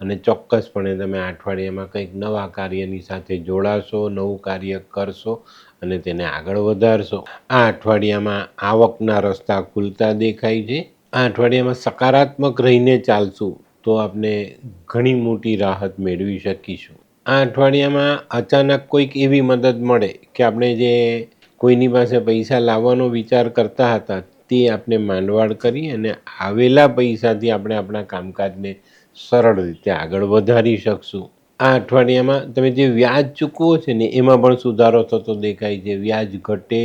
અને ચોક્કસપણે તમે આ અઠવાડિયામાં કંઈક નવા કાર્યની સાથે જોડાશો, નવું કાર્ય કરશો અને તેને આગળ વધારશો. આ અઠવાડિયામાં આવકના રસ્તા ખુલતા દેખાય છે. આ અઠવાડિયામાં સકારાત્મક રહીને ચાલશું તો આપણે ઘણી મોટી રાહત મેળવી શકીશું. આ અઠવાડિયામાં અચાનક કોઈક એવી મદદ મળે કે આપણે જે કોઈની પાસે પૈસા લાવવાનો વિચાર કરતા હતા તે આપણે માંડવાળ કરી અને આવેલા પૈસાથી આપણે આપણા કામકાજને સરળ રીતે આગળ વધારી શકશું. આ અઠવાડિયામાં તમે જે વ્યાજ ચૂકવો છે ને એમાં પણ સુધારો થતો દેખાય છે. વ્યાજ ઘટે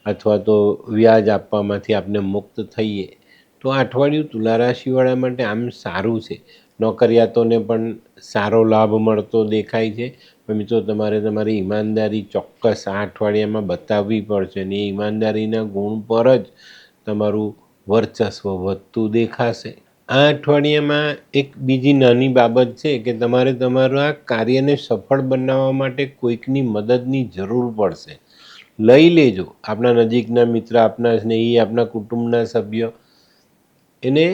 અથવા તો વ્યાજ આપવામાંથી આપણે મુક્ત થઈએ તો આ અઠવાડિયું તુલા રાશિવાળા માટે આમ સારું છે. નોકરિયાતોને પણ સારો લાભ મળતો દેખાય છે. પણ મિત્રો તમારે તમારી ઈમાનદારી ચોક્કસ આ અઠવાડિયામાં બતાવવી પડશે અને એ ઈમાનદારીના ગુણ પર જ તમારું વર્ચસ્વ વધતું દેખાશે. આ અઠવાડિયામાં એક બીજી નાની બાબત છે કે તમારે તમારા કાર્યને સફળ બનાવવા માટે કોઈકની મદદની જરૂર પડશે. લઈ લેજો. આપણા નજીકના મિત્ર, આપણા સ્નેહી, આપણા કુટુંબના સભ્ય, એને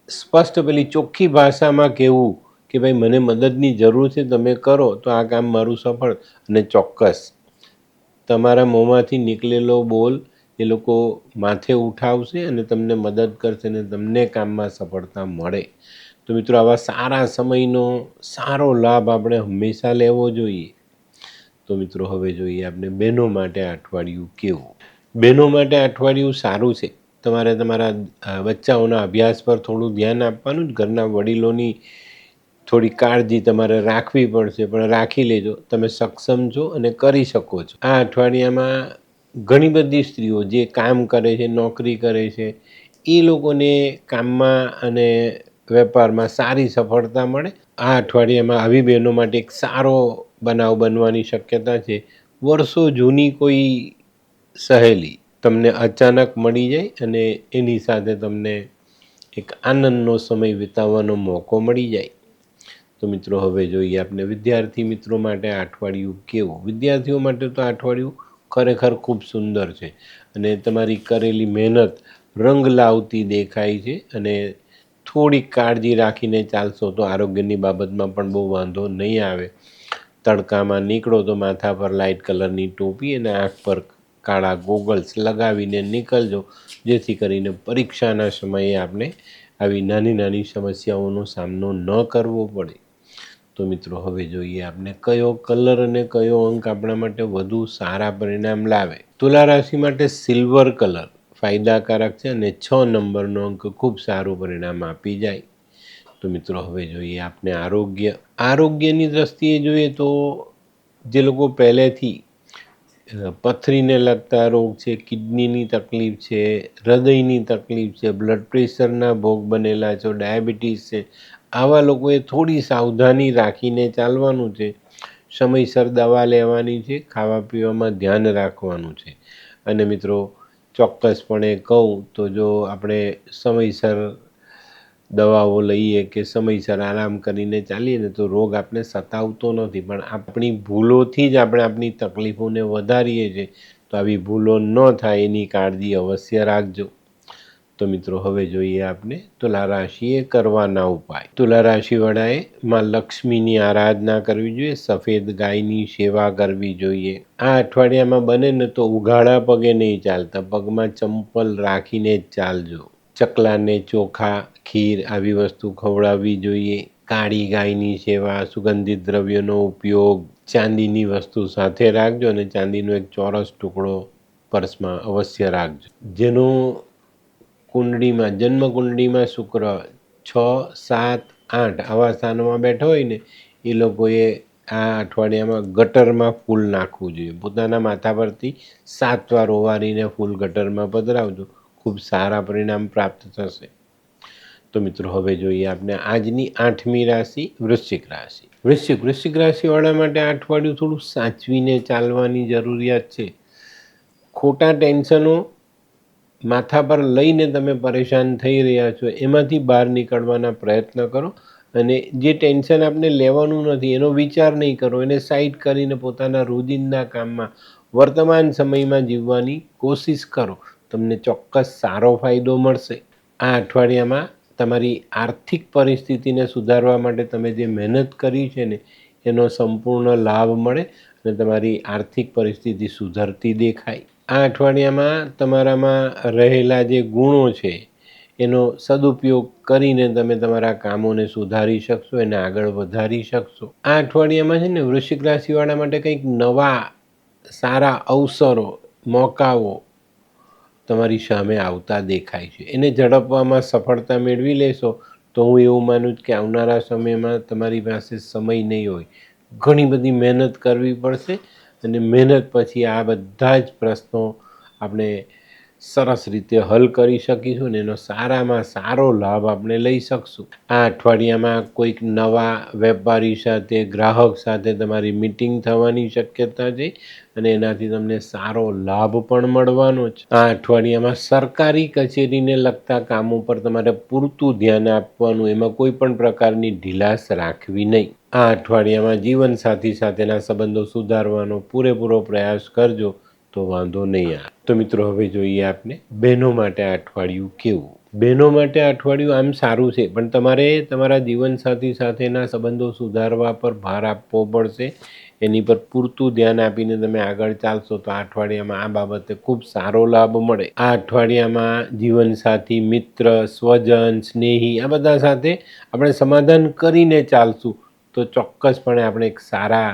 સ્પષ્ટ પેલી ચોખ્ખી ભાષામાં કહેવું કે ભાઈ મને મદદની જરૂર છે, તમે કરો તો આ કામ મારું સફળ. અને ચોક્કસ તમારા મોંમાંથી નીકળેલો બોલ એ લોકો માથે ઉઠાવશે અને તમને મદદ કરશે અને તમને કામમાં સફળતા મળે. તો મિત્રો આવા સારા સમયનો સારો લાભ આપણે હંમેશા લેવો જોઈએ. તો મિત્રો હવે જોઈએ આપણે બહેનો માટે આ અઠવાડિયું કેવું. બહેનો માટે આ અઠવાડિયું સારું છે. તમારે તમારા બચ્ચાઓના અભ્યાસ પર થોડું ધ્યાન આપવાનું જ. ઘરના વડીલોની થોડી કાળજી તમારે રાખવી પડશે, પણ રાખી લેજો. તમે સક્ષમ છો અને કરી શકો છો. આ અઠવાડિયામાં ઘણી બધી સ્ત્રીઓ જે કામ કરે છે, નોકરી કરે છે, એ લોકોને કામમાં અને વેપારમાં સારી સફળતા મળે. આ અઠવાડિયામાં આવી બહેનો માટે એક સારો બનાવ બનવાની શક્યતા છે. વર્ષો જૂની કોઈ સહેલી તમને અચાનક મળી જાય અને એની સાથે તમને એક આનંદનો સમય વિતાવવાનો મોકો મળી જાય. તો મિત્રો હવે જોઈએ આપણે વિદ્યાર્થી મિત્રો માટે આ અઠવાડિયું કેવું. વિદ્યાર્થીઓ માટે તો આ અઠવાડિયું ખરેખર ખૂબ સુંદર છે અને તમારી કરેલી મહેનત રંગ લાવતી દેખાય છે. અને થોડીક કાળજી રાખીને ચાલશો તો આરોગ્યની બાબતમાં પણ બહુ વાંધો નહીં આવે. તડકામાં નીકળો તો માથા પર લાઇટ કલરની ટોપી અને આંખ પર કાળા ગોગલ્સ લગાવીને નીકળજો, જેથી કરીને પરીક્ષાના સમયે આપણે આવી નાની નાની સમસ્યાઓનો સામનો ન કરવો પડે. તો મિત્રો હવે જોઈએ આપણે કયો કલર અને કયો અંક આપણા માટે વધુ સારા પરિણામ લાવે. તુલા રાશિ માટે સિલ્વર કલર ફાયદાકારક છે અને 6 નંબરનો અંક ખૂબ સારું પરિણામ આપી જાય. તો મિત્રો હવે જોઈએ આપણે આરોગ્યની દ્રષ્ટિએ જોઈએ તો જે લોકો પહેલેથી પથરીને લગતા રોગ છે, કિડનીની તકલીફ છે, હૃદયની તકલીફ છે, બ્લડ પ્રેશરના ભોગ બનેલા છો, ડાયાબિટીસ છે, આવા લોકોએ થોડી સાવધાની રાખીને ચાલવાનું છે. સમયસર દવા લેવાની છે, ખાવા પીવામાં ધ્યાન રાખવાનું છે. અને મિત્રો ચોક્કસપણે કહું તો જો આપણે સમયસર દવાઓ લઈએ કે સમયસર આરામ કરીને ચાલીએ ને તો રોગ આપણે સતાવતો નથી, પણ આપણી ભૂલોથી જ આપણે આપણી તકલીફોને વધારીએ છીએ. તો આવી ભૂલો ન થાય એની કાળજી અવશ્ય રાખજો. તો મિત્રો હવે જોઈએ આપણે તુલા રાશિએ કરવાના ઉપાય. તુલા રાશિવાળાએ માં લક્ષ્મીની આરાધના કરવી જોઈએ, સફેદ ગાયની સેવા કરવી જોઈએ. આ અઠવાડિયામાં બને ને તો ઉઘાડા પગે નહીં ચાલતા, પગમાં ચંપલ રાખીને જ ચાલજો. ચકલાને ચોખા, ખીર આવી વસ્તુ ખવડાવવી જોઈએ. કાળી ગાયની સેવા, સુગંધિત દ્રવ્યોનો ઉપયોગ, ચાંદીની વસ્તુ સાથે રાખજો અને ચાંદીનો એક ચોરસ ટુકડો પર્સમાં અવશ્ય રાખજો. જેનું જન્મ કુંડળીમાં શુક્ર 6, 7, 8 આવા સ્થાનોમાં બેઠો હોય ને એ લોકોએ આ અઠવાડિયામાં ગટરમાં ફૂલ નાખવું જોઈએ. પોતાના માથા પરથી 7 વાર ઓવારીને ફૂલ ગટરમાં પધરાવજો, ખૂબ સારા પરિણામ પ્રાપ્ત થશે. તો મિત્રો હવે જોઈએ આપણે આજની 8મી રાશિ વૃશ્ચિક રાશિ. વૃશ્ચિક રાશિવાળા માટે આ અઠવાડિયું થોડું સાચવીને ચાલવાની જરૂરિયાત છે. ખોટા ટેન્શનો માથા પર લઈને તમે પરેશાન થઈ રહ્યા છો, એમાંથી બહાર નીકળવાના પ્રયત્ન કરો. અને જે ટેન્શન આપણે લેવાનું નથી એનો વિચાર નહીં કરો, એને સાઈડ કરીને પોતાના રોજિંદા કામમાં વર્તમાન સમયમાં જીવવાની કોશિશ કરો. તમને ચોક્કસ સારો ફાયદો મળશે. આ અઠવાડિયામાં તમારી આર્થિક પરિસ્થિતિને સુધારવા માટે તમે જે મહેનત કરી છે ને એનો સંપૂર્ણ લાભ મળે અને તમારી આર્થિક પરિસ્થિતિ સુધરતી દેખાય. આ અઠવાડિયામાં તમારામાં રહેલા જે ગુણો છે એનો સદુપયોગ કરીને તમે તમારા કામોને સુધારી શકશો, એને આગળ વધારી શકશો. આ અઠવાડિયામાં છે ને વૃશ્ચિક રાશિવાળા માટે કંઈક નવા સારા અવસરો, મોકાઓ તમારી સામે આવતા દેખાય છે. એને ઝડપવામાં સફળતા મેળવી લેશો તો હું એવું માનું છું કે આવનારા સમયમાં તમારી પાસે સમય નહીં હોય, ઘણી બધી મહેનત કરવી પડશે અને મહેનત પછી આ બધા જ પ્રશ્નો આપણે સરસ રીતે હલ કરી શકીશું અને એનો સારામાં સારો લાભ આપણે લઈ શકશું. આ અઠવાડિયામાં કોઈક નવા વેપારી સાથે, ગ્રાહક સાથે તમારી મિટિંગ થવાની શક્યતા છે અને એનાથી તમને સારો લાભ પણ મળવાનો છે. આ અઠવાડિયામાં સરકારી કચેરીને લગતા કામો પર તમારે પૂરતું ધ્યાન આપવાનું, એમાં કોઈ પણ પ્રકારની ઢીલાસ રાખવી નહીં. આ અઠવાડિયામાં જીવનસાથી સાથેના સંબંધો સુધારવાનો પૂરેપૂરો પ્રયાસ કરજો તો વાંધો નહીં આવે. તો મિત્રો હવે જોઈએ આપણે બહેનો માટે આ અઠવાડિયું કેવું. બહેનો માટે આ અઠવાડિયું આમ સારું છે, પણ તમારે તમારા જીવનસાથી સાથેના સંબંધો સુધારવા પર ભાર આપવો પડશે. એની પર પૂરતું ધ્યાન આપીને તમે આગળ ચાલશો તો આ અઠવાડિયામાં આ બાબતે ખૂબ સારો લાભ મળે. આ અઠવાડિયામાં જીવનસાથી, મિત્ર, સ્વજન, સ્નેહી આ બધા સાથે આપણે સમાધાન કરીને ચાલશું તો ચોક્કસપણે આપણે એક સારા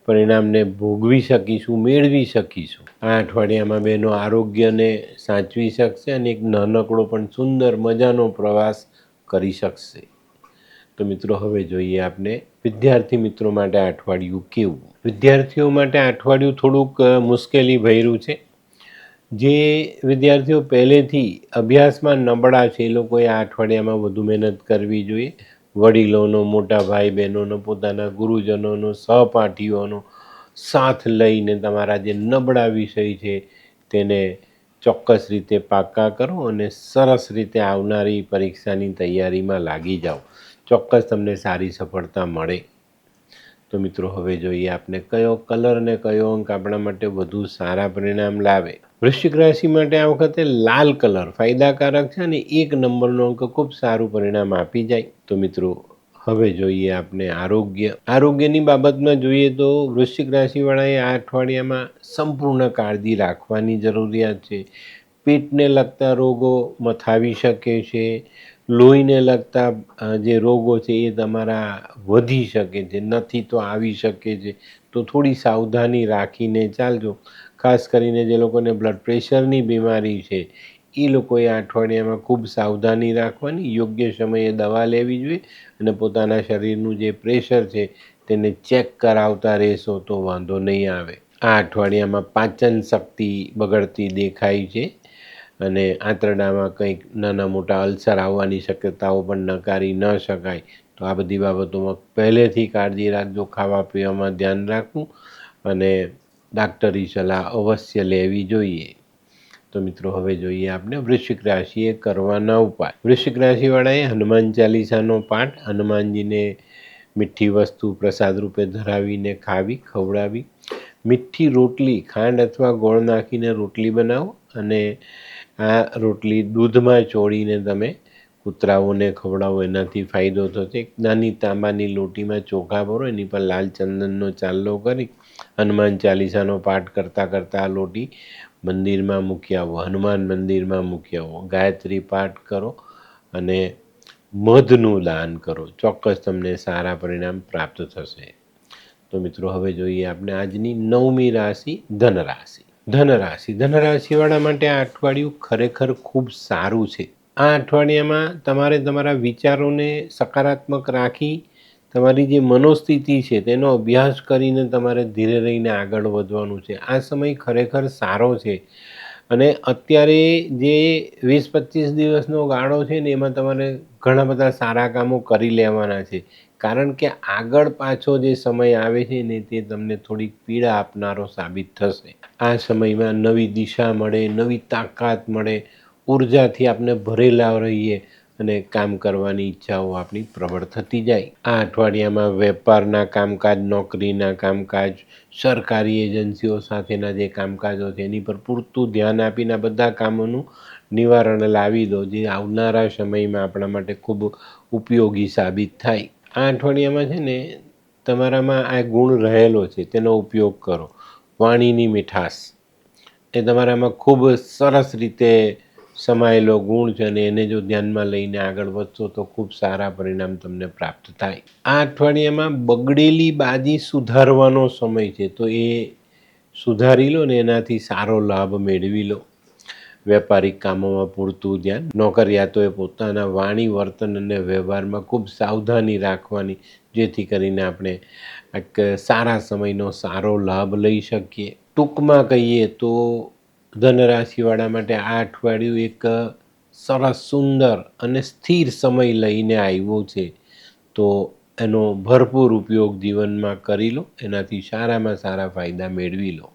પરિણામને ભોગવી શકીશું, મેળવી શકીશું. આ અઠવાડિયામાં બહેનો આરોગ્યને સાચવી શકશે અને એક નાનકડો પણ સુંદર મજાનો પ્રવાસ કરી શકશે. તો મિત્રો હવે જોઈએ આપણે વિદ્યાર્થી મિત્રો માટે આ અઠવાડિયું કેવું. વિદ્યાર્થીઓ માટે આ અઠવાડિયું થોડુંક મુશ્કેલી ભર્યું છે. જે વિદ્યાર્થીઓ પહેલેથી અભ્યાસમાં નબળા છે એ લોકોએ આ અઠવાડિયામાં વધુ મહેનત કરવી જોઈએ. વડીલોનો, મોટા ભાઈ બહેનોનો, પોતાના ગુરુજનોનો, સહપાઠીઓનો સાથ લઈને તમારા જે નબળા વિષય છે તેને ચોક્કસ રીતે પાકા કરો અને સરસ રીતે આવનારી પરીક્ષાની તૈયારીમાં લાગી જાઓ. ચોક્કસ તમને સારી સફળતા મળે. તો મિત્રો હવે જોઈએ આપણે કયો કલર અને કયો અંક આપણા માટે વધુ સારા પરિણામ લાવે. વૃશ્ચિક રાશિ માટે આ વખતે લાલ કલર ફાયદાકારક છે અને 1 નંબરનો અંક ખૂબ સારું પરિણામ આપી જાય. તો મિત્રો હવે જોઈએ આપણે આરોગ્યની બાબતમાં જોઈએ તો વૃશ્ચિક રાશિવાળાએ આ અઠવાડિયામાં સંપૂર્ણ કાળજી રાખવાની જરૂરિયાત છે. પેટને લગતા રોગો મથાવી શકે છે. લોહીને લગતા જે રોગો છે એ તમારા વધી શકે છે, નથી તો આવી શકે છે. તો થોડી સાવધાની રાખીને ચાલજો. ખાસ કરીને જે લોકોને બ્લડ પ્રેશરની બીમારી છે એ લોકોએ આ અઠવાડિયામાં ખૂબ સાવધાની રાખવાની, યોગ્ય સમયે દવા લેવી જોઈએ અને પોતાના શરીરનું જે પ્રેશર છે તેને ચેક કરાવતા રહેશો તો વાંધો નહીં આવે. આ અઠવાડિયામાં પાચન શક્તિ બગડતી દેખાય છે અને આંતરડામાં કંઈક નાના મોટા અલ્સર આવવાની શક્યતાઓ પણ નકારી ન શકાય. તો આ બધી બાબતોમાં પહેલેથી કાળજી રાખજો. ખાવા પીવામાં ધ્યાન રાખવું અને ડાક્ટરી સલાહ અવશ્ય લેવી જોઈએ. તો મિત્રો હવે જોઈએ આપણે વૃશ્ચિક રાશિએ કરવાના ઉપાય. વૃશ્ચિક રાશિવાળાએ હનુમાન ચાલીસાનો પાઠ, હનુમાનજીને મીઠી વસ્તુ પ્રસાદ રૂપે ધરાવીને ખવડાવી. મીઠી રોટલી, ખાંડ અથવા ગોળ નાખીને રોટલી બનાવો અને આ રોટલી દૂધમાં ચોળીને તમે કૂતરાઓને ખવડાવો, એનાથી ફાયદો થશે. એક નાની તાંબાની લોટીમાં ચોખા ભરો, એની પર લાલ ચંદનનો ચાલ્લો કરી હનુમાન ચાલીસાનો પાઠ કરતાં કરતાં આ લોટી મંદિરમાં મૂકી આવો, હનુમાન મંદિરમાં મૂકી આવો. ગાયત્રી પાઠ કરો અને મધનું દાન કરો. ચોક્કસ તમને સારા પરિણામ પ્રાપ્ત થશે. તો મિત્રો હવે જોઈએ આપણે આજની 9મી રાશિ ધનરાશિવાળા માટે આ અઠવાડિયું ખરેખર ખૂબ સારું છે. આ અઠવાડિયામાં તમારે તમારા વિચારોને સકારાત્મક રાખી તમારી જે મનોસ્થિતિ છે તેનો અભ્યાસ કરીને તમારે ધીરે રહીને આગળ વધવાનું છે. આ સમય ખરેખર સારો છે અને અત્યારે જે 20-25 દિવસનો ગાળો છે ને એમાં તમારે ઘણા બધા સારા કામો કરી લેવાના છે, કારણ કે આગળ પાછો જે સમય આવે છે ને તે તમને થોડીક પીડા આપનારો સાબિત થશે. આ સમયમાં નવી દિશા મળે, નવી તાકાત મળે, ઉર્જાથી આપણે ભરેલા રહીએ અને કામ કરવાની ઈચ્છાઓ આપણી પ્રબળ થતી જાય. આ અઠવાડિયામાં વેપારના કામકાજ, નોકરીના કામકાજ, સરકારી એજન્સીઓ સાથેના જે કામકાજો છે એની પર પૂરતું ધ્યાન આપીને બધા કામોનું નિવારણ લાવી દો, જે આવનારા સમયમાં આપણા માટે ખૂબ ઉપયોગી સાબિત થાય. આ અઠવાડિયામાં છે ને તમારામાં આ ગુણ રહેલો છે, તેનો ઉપયોગ કરો. વાણીની મીઠાશ એ તમારામાં ખૂબ સરસ રીતે સમાયેલો ગુણ છે અને એને જો ધ્યાનમાં લઈને આગળ વધશો તો ખૂબ સારા પરિણામ તમને પ્રાપ્ત થાય. આ અઠવાડિયામાં બગડેલી બાજી સુધારવાનો સમય છે, તો એ સુધારી લો ને એનાથી સારો લાભ મેળવી લો. વેપારિક કામોમાં પૂરતું ધ્યાન. નોકરિયાતોએ પોતાના વાણી, વર્તન અને વ્યવહારમાં ખૂબ સાવધાની રાખવાની, જેથી કરીને આપણે એક સારા સમયનો સારો લાભ લઈ શકીએ. ટૂંકમાં કહીએ તો ધનરાશિવાળા માટે આ અઠવાડિયું એક સરસ, સુંદર અને સ્થિર સમય લઈને આવ્યો છે. તો એનો ભરપૂર ઉપયોગ જીવનમાં કરી લો, એનાથી સારામાં સારા ફાયદા મેળવી લો.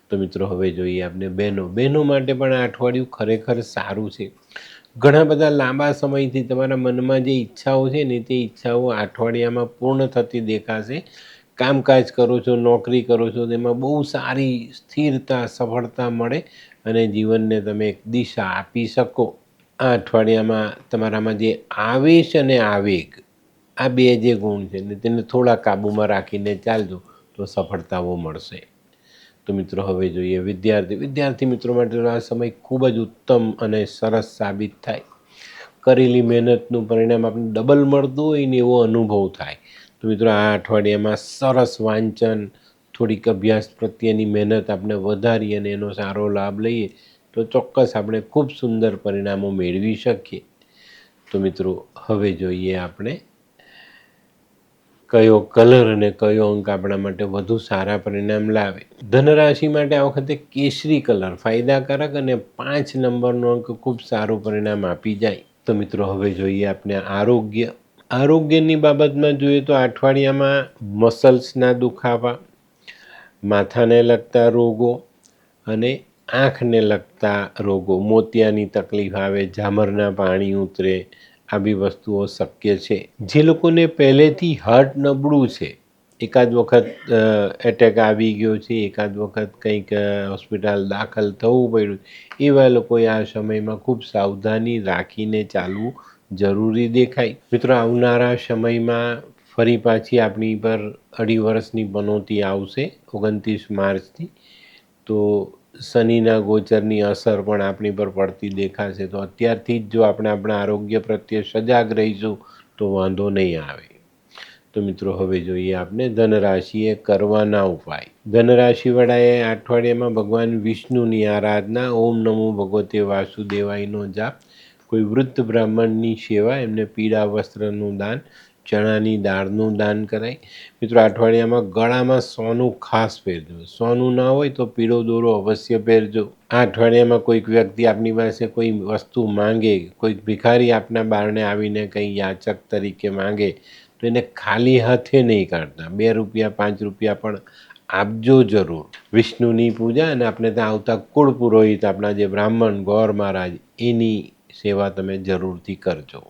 તો મિત્રો હવે જોઈએ આપણે બહેનો માટે પણ આ અઠવાડિયું ખરેખર સારું છે. ઘણા બધા લાંબા સમયથી તમારા મનમાં જે ઈચ્છાઓ છે ને તે ઈચ્છાઓ આ અઠવાડિયામાં પૂર્ણ થતી દેખાશે. કામકાજ કરો છો, નોકરી કરો છો, તેમાં બહુ સારી સ્થિરતા, સફળતા મળે અને જીવનને તમે એક દિશા આપી શકો. આ અઠવાડિયામાં તમારામાં જે આવેશ અને આવેગ, આ બે જે ગુણ છે ને તેને થોડા કાબૂમાં રાખીને ચાલજો તો સફળતાઓ મળશે. તો મિત્રો હવે જોઈએ વિદ્યાર્થી મિત્રો માટે આ સમય ખૂબ જ ઉત્તમ અને સરસ સાબિત થાય. કરેલી મહેનતનું પરિણામ આપણને ડબલ મળતું હોય ને એવો અનુભવ થાય. તો મિત્રો આ અઠવાડિયામાં સરસ વાંચન, થોડીક અભ્યાસ પ્રત્યેની મહેનત આપણે વધારી અને એનો સારો લાભ લઈએ તો ચોક્કસ આપણે ખૂબ સુંદર પરિણામો મેળવી શકીએ. તો મિત્રો હવે જોઈએ આપણે કયો કલર અને કયો અંક આપણા માટે વધુ સારા પરિણામ લાવે. ધનરાશિ માટે આ વખતે કેસરી કલર ફાયદાકારક અને 5 નંબરનો અંક ખૂબ સારું પરિણામ આપી જાય. તો મિત્રો હવે જોઈએ આપણે આરોગ્યની બાબતમાં જોઈએ તો અઠવાડિયામાં મસલ્સના દુખાવા, માથાને લગતા રોગો અને આંખને લગતા રોગો, મોતિયાની તકલીફ આવે, ઝામરના પાણી ઉતરે, આવી વસ્તુઓ શક્ય છે. જે લોકોને પહેલેથી હાર્ટ નબળું છે, એકાદ વખત એટેક આવી ગયો છે, એકાદ વખત કંઈક હોસ્પિટલ દાખલ થવું પડ્યું, એવા લોકોએ આ સમયમાં ખૂબ સાવધાની રાખીને ચાલવું જરૂરી દેખાય. મિત્રો, આવનારા સમયમાં ફરી પાછી આપણી પર 2.5 વર્ષની પનોતી આવશે 29 માર્ચથી. તો શનિના ગોચરની અસર પણ આપણી પર પડતી દેખાશે. તો અત્યારથી જ જો આપણે આપણા આરોગ્ય પ્રત્યે સજાગ રહીશું તો વાંધો નહીં આવે. તો મિત્રો, હવે જોઈએ આપણે ધનરાશિએ કરવાના ઉપાય. ધનરાશિવાળાએ આ અઠવાડિયામાં ભગવાન વિષ્ણુની આરાધના, ઓમ નમો ભગવતે વાસુદેવાયનો જાપ, કોઈ વૃદ્ધ બ્રાહ્મણની સેવા, એમને પીળા વસ્ત્રનું દાન, ચણાની દાળનું દાન કરાય. મિત્રો, આ અઠવાડિયામાં ગળામાં સોનું ખાસ પહેરજો. સોનું ના હોય તો પીળો દોરો અવશ્ય પહેરજો. આ અઠવાડિયામાં કોઈક વ્યક્તિ આપની પાસે કોઈ વસ્તુ માંગે, કોઈક ભિખારી આપના બારણે આવીને કંઈ યાચક તરીકે માંગે તો એને ખાલી હાથે નહીં કાઢતા. 2 રૂપિયા 5 રૂપિયા પણ આપજો જરૂર. વિષ્ણુની પૂજા અને આપણે ત્યાં આવતા કુળ પુરોહિત, આપણા જે બ્રાહ્મણ ગોર મહારાજ, એની સેવા તમે જરૂરથી કરજો.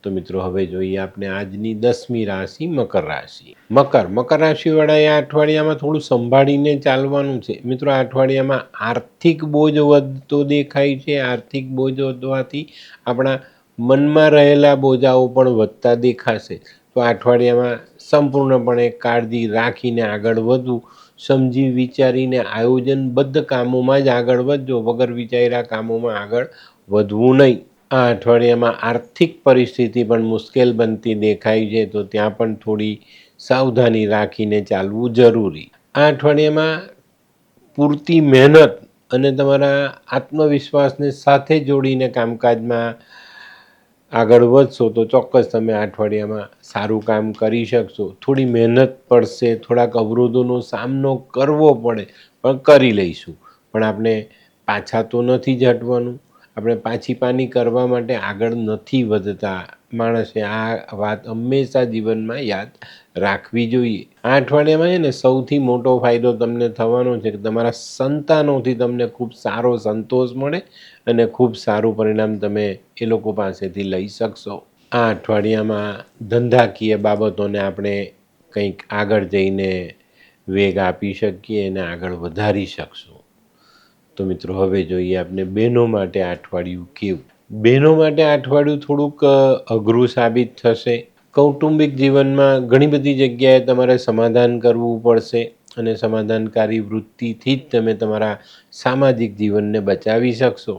તો મિત્રો, હવે જોઈએ આપણે આજની 10મી રાશિ મકર રાશિ. મકર રાશિવાળાએ આ અઠવાડિયામાં થોડું સંભાળીને ચાલવાનું છે. મિત્રો, આ અઠવાડિયામાં આર્થિક બોજ વધતો દેખાય છે. આર્થિક બોજ વધવાથી આપણા મનમાં રહેલા બોજાઓ પણ વધતા દેખાશે. તો આ અઠવાડિયામાં સંપૂર્ણપણે કાળજી રાખીને આગળ વધવું, સમજી વિચારીને આયોજનબદ્ધ કામોમાં જ આગળ વધજો. વગર વિચાર્યા કામોમાં આગળ વધવું નહીં. આ અઠવાડિયામાં આર્થિક પરિસ્થિતિ પણ મુશ્કેલ બનતી દેખાય છે. તો ત્યાં પણ થોડી સાવધાની રાખીને ચાલવું જરૂરી. આ અઠવાડિયામાં પૂરતી મહેનત અને તમારા આત્મવિશ્વાસને સાથે જોડીને કામકાજમાં આગળ વધશો તો ચોક્કસ તમે આ અઠવાડિયામાં સારું કામ કરી શકશો. થોડી મહેનત પડશે, થોડાક અવરોધોનો સામનો કરવો પડે, પણ કરી લઈશું. પણ આપણે પાછા તો નથી જ હટવાનું. આપણે પાછી પાની કરવા માટે આગળ નથી વધતા. માણસે આ વાત હંમેશા જીવનમાં યાદ રાખવી જોઈએ. આ અઠવાડિયામાં છે ને, સૌથી મોટો ફાયદો તમને થવાનો છે કે તમારા સંતાનોથી તમને ખૂબ સારો સંતોષ મળે અને ખૂબ સારું પરિણામ તમે એ લોકો પાસેથી લઈ શકશો. આ અઠવાડિયામાં ધંધાકીય બાબતોને આપણે કંઈક આગળ જઈને વેગ આપી શકીએ અને આગળ વધારી શકશું. તો મિત્રો, હવે જોઈએ આપણે બહેનો માટે આ અઠવાડિયું કેવું. બહેનો માટે આ અઠવાડિયું થોડુંક અઘરું સાબિત થશે. કૌટુંબિક જીવનમાં ઘણી બધી જગ્યાએ તમારે સમાધાન કરવું પડશે અને સમાધાનકારી વૃત્તિથી જ તમે તમારા સામાજિક જીવનને બચાવી શકશો.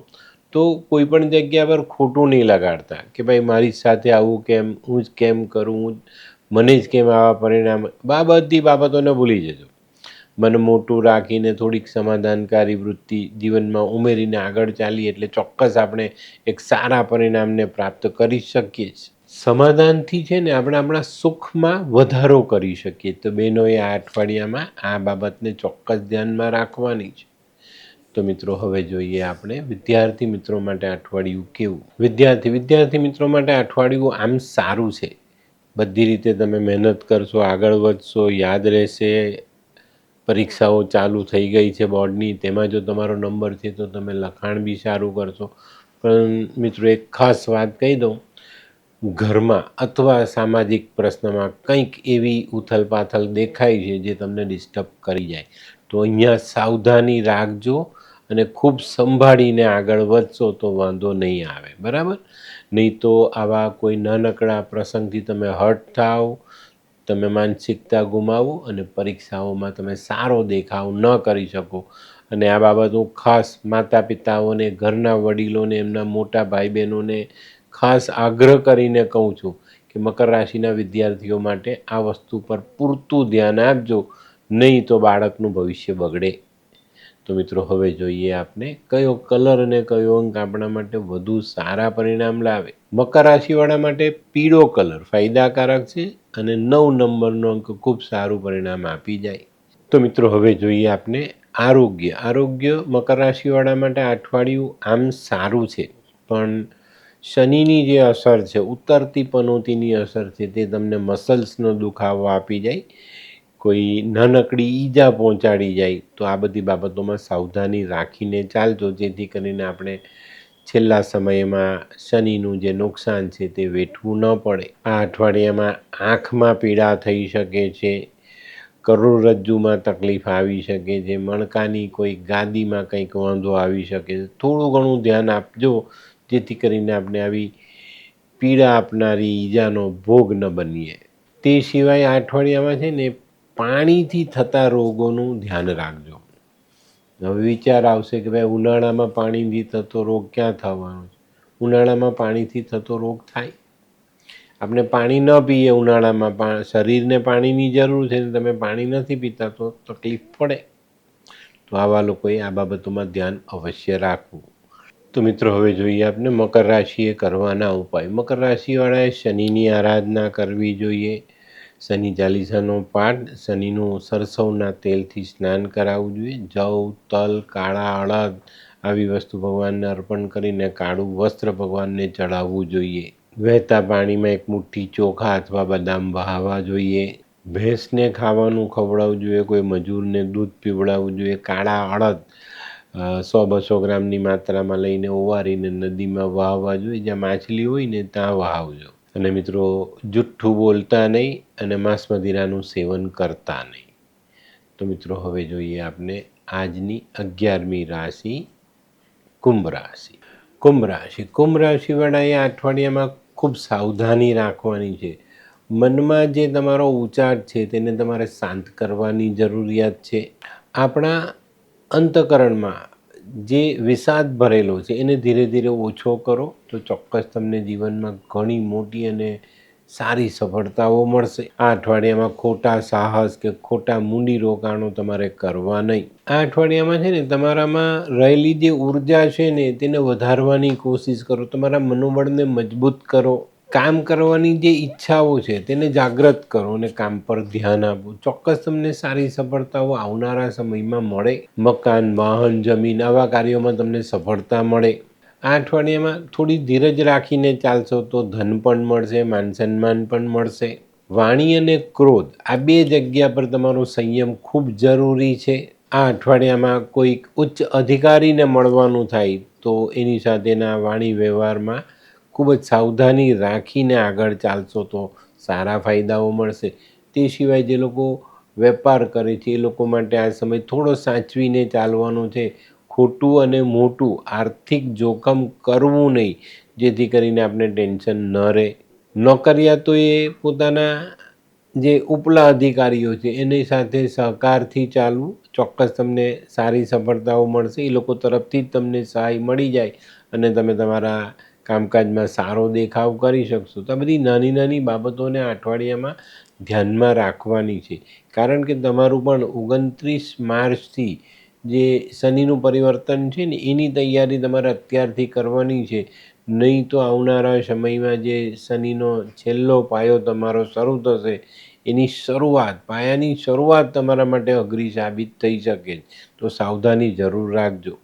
તો કોઈ પણ જગ્યા પર ખોટું નહીં લગાડતા કે ભાઈ મારી સાથે આવું કેમ, હું જ કેમ કરું, મને જ કેમ આવા પરિણામ. બધી બાબતોને ભૂલી જજો. મન મોટું રાખીને થોડીક સમાધાનકારી વૃત્તિ જીવનમાં ઉમેરીને આગળ ચાલીએ એટલે ચોક્કસ આપણે એક સારા પરિણામને પ્રાપ્ત કરી શકીએ છીએ. સમાધાનથી છે ને, આપણે આપણા સુખમાં વધારો કરી શકીએ. તો બહેનોએ આ અઠવાડિયામાં આ બાબતને ચોક્કસ ધ્યાનમાં રાખવાની છે. તો મિત્રો, હવે જોઈએ આપણે વિદ્યાર્થી મિત્રો માટે અઠવાડિયું કેવું. વિદ્યાર્થી મિત્રો માટે અઠવાડિયું આમ સારું છે. બધી રીતે તમે મહેનત કરશો, આગળ વધશો, યાદ રહેશે. પરીક્ષાઓ ચાલુ થઈ ગઈ છે બોર્ડની, તેમાં જો તમારો નંબર છે તો તમે લખાણ બી સારું કરશો. પણ મિત્રો, એક ખાસ વાત કહી દઉં, ઘરમાં અથવા સામાજિક પ્રશ્નમાં કંઈક એવી ઉથલપાથલ દેખાય છે જે તમને ડિસ્ટર્બ કરી જાય. તો અહીંયા સાવધાની રાખજો અને ખૂબ સંભાળીને આગળ વધશો તો વાંધો નહીં આવે. બરાબર? નહીં તો આવા કોઈ નાનકડા પ્રસંગથી તમે હર્ટ થાવ, તમે માનસિકતા ગુમાવો અને પરીક્ષાઓમાં તમે સારો દેખાવ ન કરી શકો. અને આ બાબત હું ખાસ માતા પિતાઓને, ઘરના વડીલોને, એમના મોટા ભાઈ બહેનોને ખાસ આગ્રહ કરીને કહું છું કે મકર રાશિના વિદ્યાર્થીઓ માટે આ વસ્તુ પર પૂરતું ધ્યાન આપજો, નહીં તો બાળકનું ભવિષ્ય બગડે. તો મિત્રો, હવે જોઈએ આપણે કયો કલર અને કયો અંક આપણા માટે વધુ સારા પરિણામ લાવે. મકર રાશિવાળા માટે પીળો કલર ફાયદાકારક છે અને 9 નંબરનો અંક ખૂબ સારું પરિણામ આપી જાય. તો મિત્રો, હવે જોઈએ આપણે આરોગ્ય મકર રાશિવાળા માટે અઠવાડિયું આમ સારું છે, પણ શનિની જે અસર છે, ઉતરતી પનોતીની અસર છે, તે તમને મસલ્સનો દુખાવો આપી જાય, કોઈ નાનકડી ઈજા પહોંચાડી જાય. તો આ બધી બાબતોમાં સાવધાની રાખીને ચાલજો, જેથી કરીને આપણે છેલ્લા સમયમાં શનિનું જે નુકસાન છે તે વેઠવું ન પડે. આ અઠવાડિયામાં આંખમાં પીડા થઈ શકે છે, કરોડરજ્જુમાં તકલીફ આવી શકે છે, મણકાની કોઈ ગાદીમાં કંઈક વાંધો આવી શકે છે. થોડું ઘણું ધ્યાન આપજો, જેથી કરીને આપણે આવી પીડા આપનારી ઈજાનો ભોગ ન બનીએ. તે સિવાય આ અઠવાડિયામાં છે ને પાણીથી થતા રોગોનું ધ્યાન રાખજો. હવે વિચાર આવશે કે ભાઈ ઉનાળામાં પાણીથી થતો રોગ ક્યાં થવાનો છે? ઉનાળામાં પાણીથી થતો રોગ થાય. આપણે પાણી ન પીએ ઉનાળામાં, શરીરને પાણીની જરૂર છે ને તમે પાણી નથી પીતા તો તકલીફ પડે. તો આવા લોકોએ આ બાબતોમાં ધ્યાન અવશ્ય રાખવું. તો મિત્રો હવે જોઈએ આપણે મકર રાશિએ કરવાના ઉપાય. મકર રાશિવાળાએ શનિની આરાધના કરવી જોઈએ. શનિ ચાલીસાનો પાઠ, શનિનું સરસવના તેલથી સ્નાન કરાવવું જોઈએ. જવ, તલ, કાળા અડદ આવી વસ્તુ ભગવાનને અર્પણ કરીને કાળું વસ્ત્ર ભગવાનને ચડાવવું જોઈએ. વહેતા પાણીમાં એક મુઠ્ઠી ચોખા અથવા બદામ વહાવવા જોઈએ. ભેંસને ખાવાનું ખવડાવવું જોઈએ. કોઈ મજૂરને દૂધ પીવડાવવું જોઈએ. કાળા અડદ 100-200 ગ્રામની માત્રામાં લઈને ઓવારીને નદીમાં વહાવવા જોઈએ. જ્યાં માછલી હોય ને ત્યાં વહાવજો. અને મિત્રો જુઠ્ઠું બોલતા નહીં અને માંસ મદિરાનું સેવન કરતા નહીં. તો મિત્રો હવે જોઈએ આપણે આજની 11મી રાશિ કુંભ રાશિ. કુંભ રાશિવાળાએ આ અઠવાડિયામાં ખૂબ સાવધાની રાખવાની છે. મનમાં જે તમારો ઉચાટ છે તેને તમારે શાંત કરવાની જરૂરિયાત છે. આપણા અંતઃકરણમાં જે વિષાદ ભરેલો છે એને ધીરે ધીરે ઓછો કરો તો ચોક્કસ તમને જીવનમાં ઘણી મોટી અને સારી સફળતાઓ મળશે. આ અઠવાડિયામાં ખોટા સાહસ કે ખોટા મૂડી રોકાણો તમારે કરવા નહીં. આ અઠવાડિયામાં છે ને તમારામાં રહેલી જે ઉર્જા છે ને તેને વધારવાની કોશિશ કરો. તમારા મનોબળને મજબૂત કરો. કામ કરવાની જે ઈચ્છાઓ છે તેને જાગૃત કરો અને કામ પર ધ્યાન આપો. ચોક્કસ તમને સારી સફળતાઓ આવનારા સમયમાં મળે. મકાન, વાહન, જમીન આવા કાર્યોમાં તમને સફળતા મળે. આ અઠવાડિયામાં થોડી ધીરજ રાખીને ચાલશો તો ધન પણ મળશે, માન સન્માન પણ મળશે. વાણી અને ક્રોધ આ બે જગ્યા પર તમારો સંયમ ખૂબ જરૂરી છે. આ અઠવાડિયામાં કોઈક ઉચ્ચ અધિકારીને મળવાનું થાય તો એની સાથેના વાણી વ્યવહારમાં ખૂબ જ સાવધાની રાખીને આગળ ચાલશો તો સારા ફાયદાઓ મળશે. તે સિવાય જે લોકો વેપાર કરે છે એ લોકો માટે આ સમય થોડો સાચવીને ચાલવાનો છે. ખોટું અને મોટું આર્થિક જોખમ કરવું નહીં, જેથી કરીને આપણે ટેન્શન ન રહે. નોકરિયાતોએ પોતાના જે ઉપલા અધિકારીઓ છે એની સાથે સહકારથી ચાલવું. ચોક્કસ તમને સારી સફળતાઓ મળશે. એ લોકો તરફથી જ તમને સહાય મળી જાય અને તમે તમારા કામકાજમાં સારો દેખાવ કરી શકશો. તો આ બધી નાની નાની બાબતોને અઠવાડિયામાં ધ્યાનમાં રાખવાની છે. કારણ કે તમારું પણ 29 માર્ચથી જે શનિનું પરિવર્તન છે ને એની તૈયારી તમારે અત્યારથી કરવાની છે. નહીં તો આવનારા સમયમાં જે શનિનો છેલ્લો પાયો તમારો શરૂ થશે એની પાયાની શરૂઆત તમારા માટે અઘરી સાબિત થઈ શકે. તો સાવધાની જરૂર રાખજો.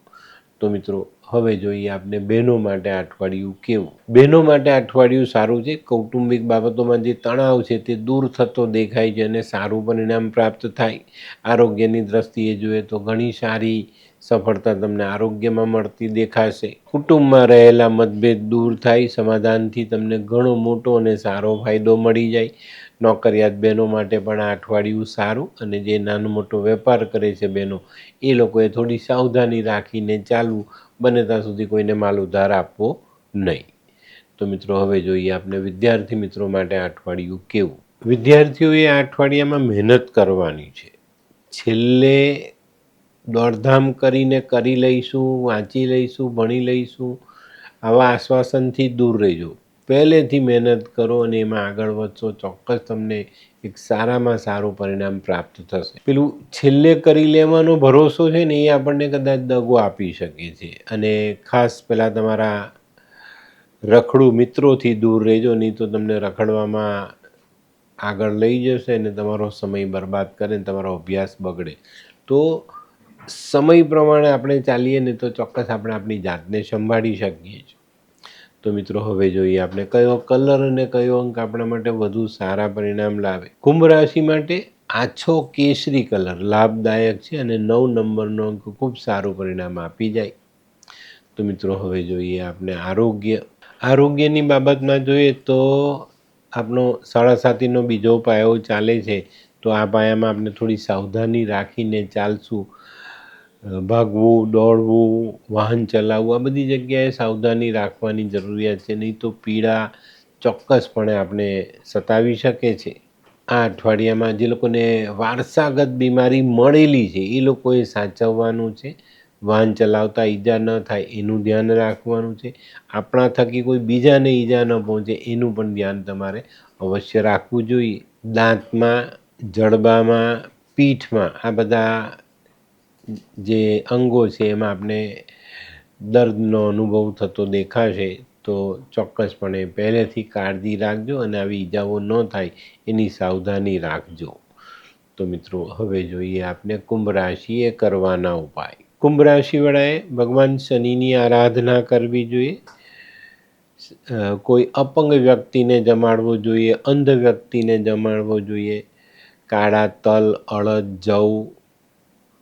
તો મિત્રો હવે જોઈએ આપણે બહેનો માટે આ અઠવાડિયું કેવું. બહેનો માટે આ અઠવાડિયું સારું છે. કૌટુંબિક બાબતોમાં જે તણાવ છે તે દૂર થતો દેખાય છે અને સારું પરિણામ પ્રાપ્ત થાય. આરોગ્યની દ્રષ્ટિએ જોઈએ તો ઘણી સારી સફળતા તમને આરોગ્યમાં મળતી દેખાશે. કુટુંબમાં રહેલા મતભેદ દૂર થાય. સમાધાનથી તમને ઘણો મોટો અને સારો ફાયદો મળી જાય. નોકરિયાત બહેનો માટે પણ આ અઠવાડિયું સારું. અને જે નાનો મોટો વેપાર કરે છે બહેનો એ લોકોએ થોડી સાવધાની રાખીને ચાલવું. બને ત્યાં સુધી કોઈને માલ ઉધાર આપવો નહીં. તો મિત્રો હવે જોઈએ આપણે વિદ્યાર્થી મિત્રો માટે આ અઠવાડિયું કેવું. વિદ્યાર્થીઓએ આ અઠવાડિયામાં મહેનત કરવાની છે. છેલ્લે દોડધામ કરીને કરી લઈશું, વાંચી લઈશું, ભણી લઈશું આવા આશ્વાસનથી દૂર રહેજો. પહેલેથી મહેનત કરો અને એમાં આગળ વધશો. ચોક્કસ તમને એક સારામાં સારું પરિણામ પ્રાપ્ત થશે. પેલું છેલ્લે કરી લેવાનો ભરોસો છે ને એ આપણને કદાચ દગો આપી શકે છે. અને ખાસ પહેલાં તમારા રખડું મિત્રોથી દૂર રહેજો, નહીં તો તમને રખડવામાં આગળ લઈ જશે અને તમારો સમય બરબાદ કરે ને તમારો અભ્યાસ બગડે. તો સમય પ્રમાણે આપણે ચાલીએ ને તો ચોક્કસ આપણે આપણી જાતને સંભાળી શકીએ છીએ. તો મિત્રો હવે જોઈએ આપણે કયો કલર અને કયો અંક આપણા માટે વધુ સારા પરિણામ લાવે. કુંભ રાશિ માટે આછો કેસરી કલર લાભદાયક છે અને 9 નંબરનો અંક ખૂબ સારું પરિણામ આપી જાય. તો મિત્રો હવે જોઈએ આપણે આરોગ્યની બાબતમાં જોઈએ તો આપણો સાડાસાતીનો બીજો પાયો ચાલે છે. તો આ પાયામાં આપણે થોડી સાવધાની રાખીને ચાલશું. ભાગવું, દોડવું, વાહન ચલાવવું આ બધી જગ્યાએ સાવધાની રાખવાની જરૂરિયાત છે. નહીં તો પીડા ચોક્કસપણે આપણે સતાવી શકે છે. આ અઠવાડિયામાં જે લોકોને વારસાગત બીમારી મળેલી છે એ લોકોએ સાચવવાનું છે. વાહન ચલાવતા ઈજા ન થાય એનું ધ્યાન રાખવાનું છે. આપણા થકી કોઈ બીજાને ઈજા ન પહોંચે એનું પણ ધ્યાન તમારે અવશ્ય રાખવું જોઈએ. દાંતમાં, જડબામાં, પીઠમાં આ બધા જે અંગો છે એમાં આપણે દર્દનો અનુભવ થતો દેખાશે તો ચોક્કસપણે પહેલેથી કાળજી રાખજો અને આવી ઈજાઓ ન થાય એની સાવધાની રાખજો. તો મિત્રો હવે જોઈએ આપણે કુંભ રાશિએ કરવાના ઉપાય. કુંભ રાશિવાળાએ ભગવાન શનિની આરાધના કરવી જોઈએ. કોઈ અપંગ વ્યક્તિને જમાડવો જોઈએ, અંધ વ્યક્તિને જમાડવો જોઈએ. કાળા તલ, અડદ, જવ,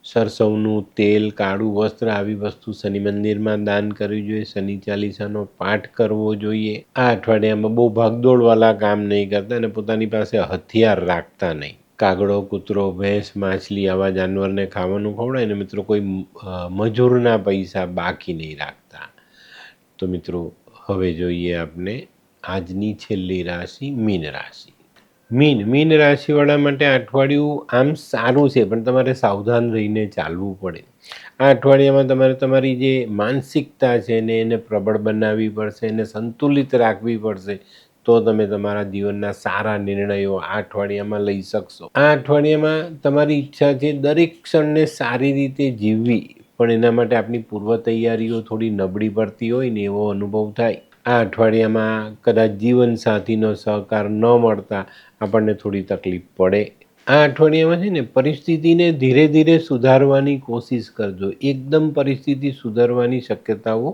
સરસવનું તેલ, કાળું વસ્ત્ર આવી વસ્તુ શનિ મંદિરમાં દાન કરવી જોઈએ. શનિ ચાલીસાનો પાઠ કરવો જોઈએ. આ અઠવાડિયામાં બહુ ભાગદોડવાળા કામ નહીં કરતા અને પોતાની પાસે હથિયાર રાખતા નહીં. કાગડો, કૂતરો, ભેંસ, માછલી આવા જાનવરને ખાવાનું ખવડાય ને મિત્રો કોઈ મજૂરના પૈસા બાકી નહીં રાખતા. તો મિત્રો હવે જોઈએ આપણે આજની છેલ્લી રાશિ મીન રાશિ. મીન રાશિવાળા માટે આ અઠવાડિયું આમ સારું છે પણ તમારે સાવધાન રહીને ચાલવું પડે. આ અઠવાડિયામાં તમારે તમારી જે માનસિકતા છે ને એને પ્રબળ બનાવવી પડશે, એને સંતુલિત રાખવી પડશે તો તમે તમારા જીવનના સારા નિર્ણયો આ અઠવાડિયામાં લઈ શકશો. આ અઠવાડિયામાં તમારી ઈચ્છા છે દરેક ક્ષણને સારી રીતે જીવવી, પણ એના માટે આપણી પૂર્વ તૈયારીઓ થોડી નબળી પડતી હોય ને એવો અનુભવ થાય. આ અઠવાડિયામાં કદાચ જીવનસાથીનો સહકાર ન મળતા આપણને થોડી તકલીફ પડે. આ અઠવાડિયામાં છે ને પરિસ્થિતિને ધીરે ધીરે સુધારવાની કોશિશ કરજો. એકદમ પરિસ્થિતિ સુધારવાની શક્યતાઓ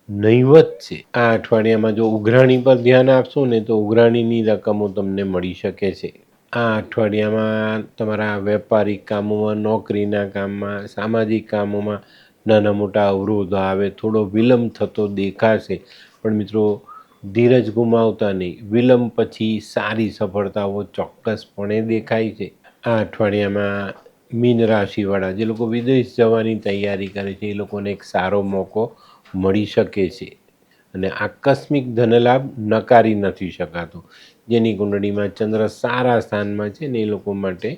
નહીવત છે. આ અઠવાડિયામાં જો ઉઘરાણી પર ધ્યાન આપશો ને તો ઉઘરાણીની રકમો તમને મળી શકે છે. આ અઠવાડિયામાં તમારા વેપારિક કામોમાં, નોકરીના કામમાં, સામાજિક કામોમાં નાના મોટા અવરોધો આવે, થોડો વિલંબ થતો દેખાશે પણ મિત્રો ધીરજ ગુમાવતા નહીં. વિલંબ પછી સારી સફળતાઓ ચોક્કસપણે દેખાય છે. આ અઠવાડિયામાં મીન રાશિવાળા જે લોકો વિદેશ જવાની તૈયારી કરે છે એ લોકોને એક સારો મોકો મળી શકે છે અને આકસ્મિક ધનલાભ નકારી નથી શકાતો. જેની કુંડળીમાં ચંદ્ર સારા સ્થાનમાં છે ને એ લોકો માટે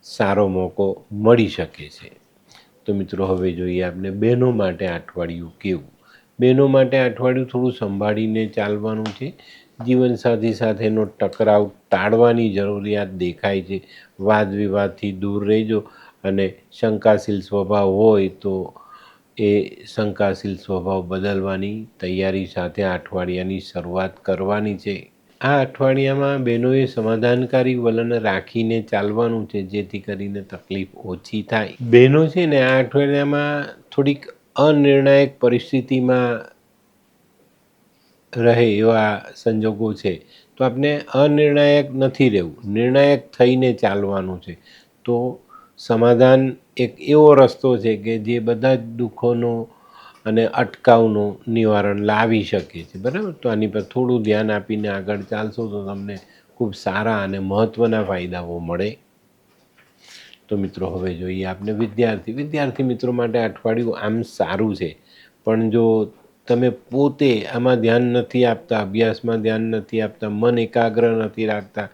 સારો મોકો મળી શકે છે. તો મિત્રો હવે જોઈએ આપણે બહેનો માટે અઠવાડિયું કેવું. બહેનો માટે અઠવાડિયું થોડું સંભાળીને ચાલવાનું છે. જીવનસાથી સાથેનો ટકરાવ ટાળવાની જરૂરિયાત દેખાય છે. વાદ વિવાદથી દૂર રહેજો અને શંકાશીલ સ્વભાવ હોય તો એ શંકાશીલ સ્વભાવ બદલવાની તૈયારી સાથે આ અઠવાડિયાની શરૂઆત કરવાની છે. આ અઠવાડિયામાં બહેનોએ સમાધાનકારી વલણ રાખીને ચાલવાનું છે જેથી કરીને તકલીફ ઓછી થાય. બહેનો છે ને આ અઠવાડિયામાં થોડીક અનિર્ણાયક પરિસ્થિતિમાં રહે એવા સંજોગો છે તો આપણે અનિર્ણાયક નથી રહેવું, નિર્ણાયક થઈને ચાલવાનું છે. તો સમાધાન એક એવો રસ્તો છે કે જે બધા જ દુઃખોનો અને અટકાવનું નિવારણ લાવી શકે છે. બરાબર, તો આની પર થોડું ધ્યાન આપીને આગળ ચાલશો તો તમને ખૂબ સારા અને મહત્ત્વના ફાયદાઓ મળે. તો મિત્રો હવે જોઈએ આપણે વિદ્યાર્થી મિત્રો માટે અઠવાડિયું આમ સારું છે પણ જો તમે પોતે આમાં ધ્યાન નથી આપતા, અભ્યાસમાં ધ્યાન નથી આપતા, મન એકાગ્ર નથી રાખતા,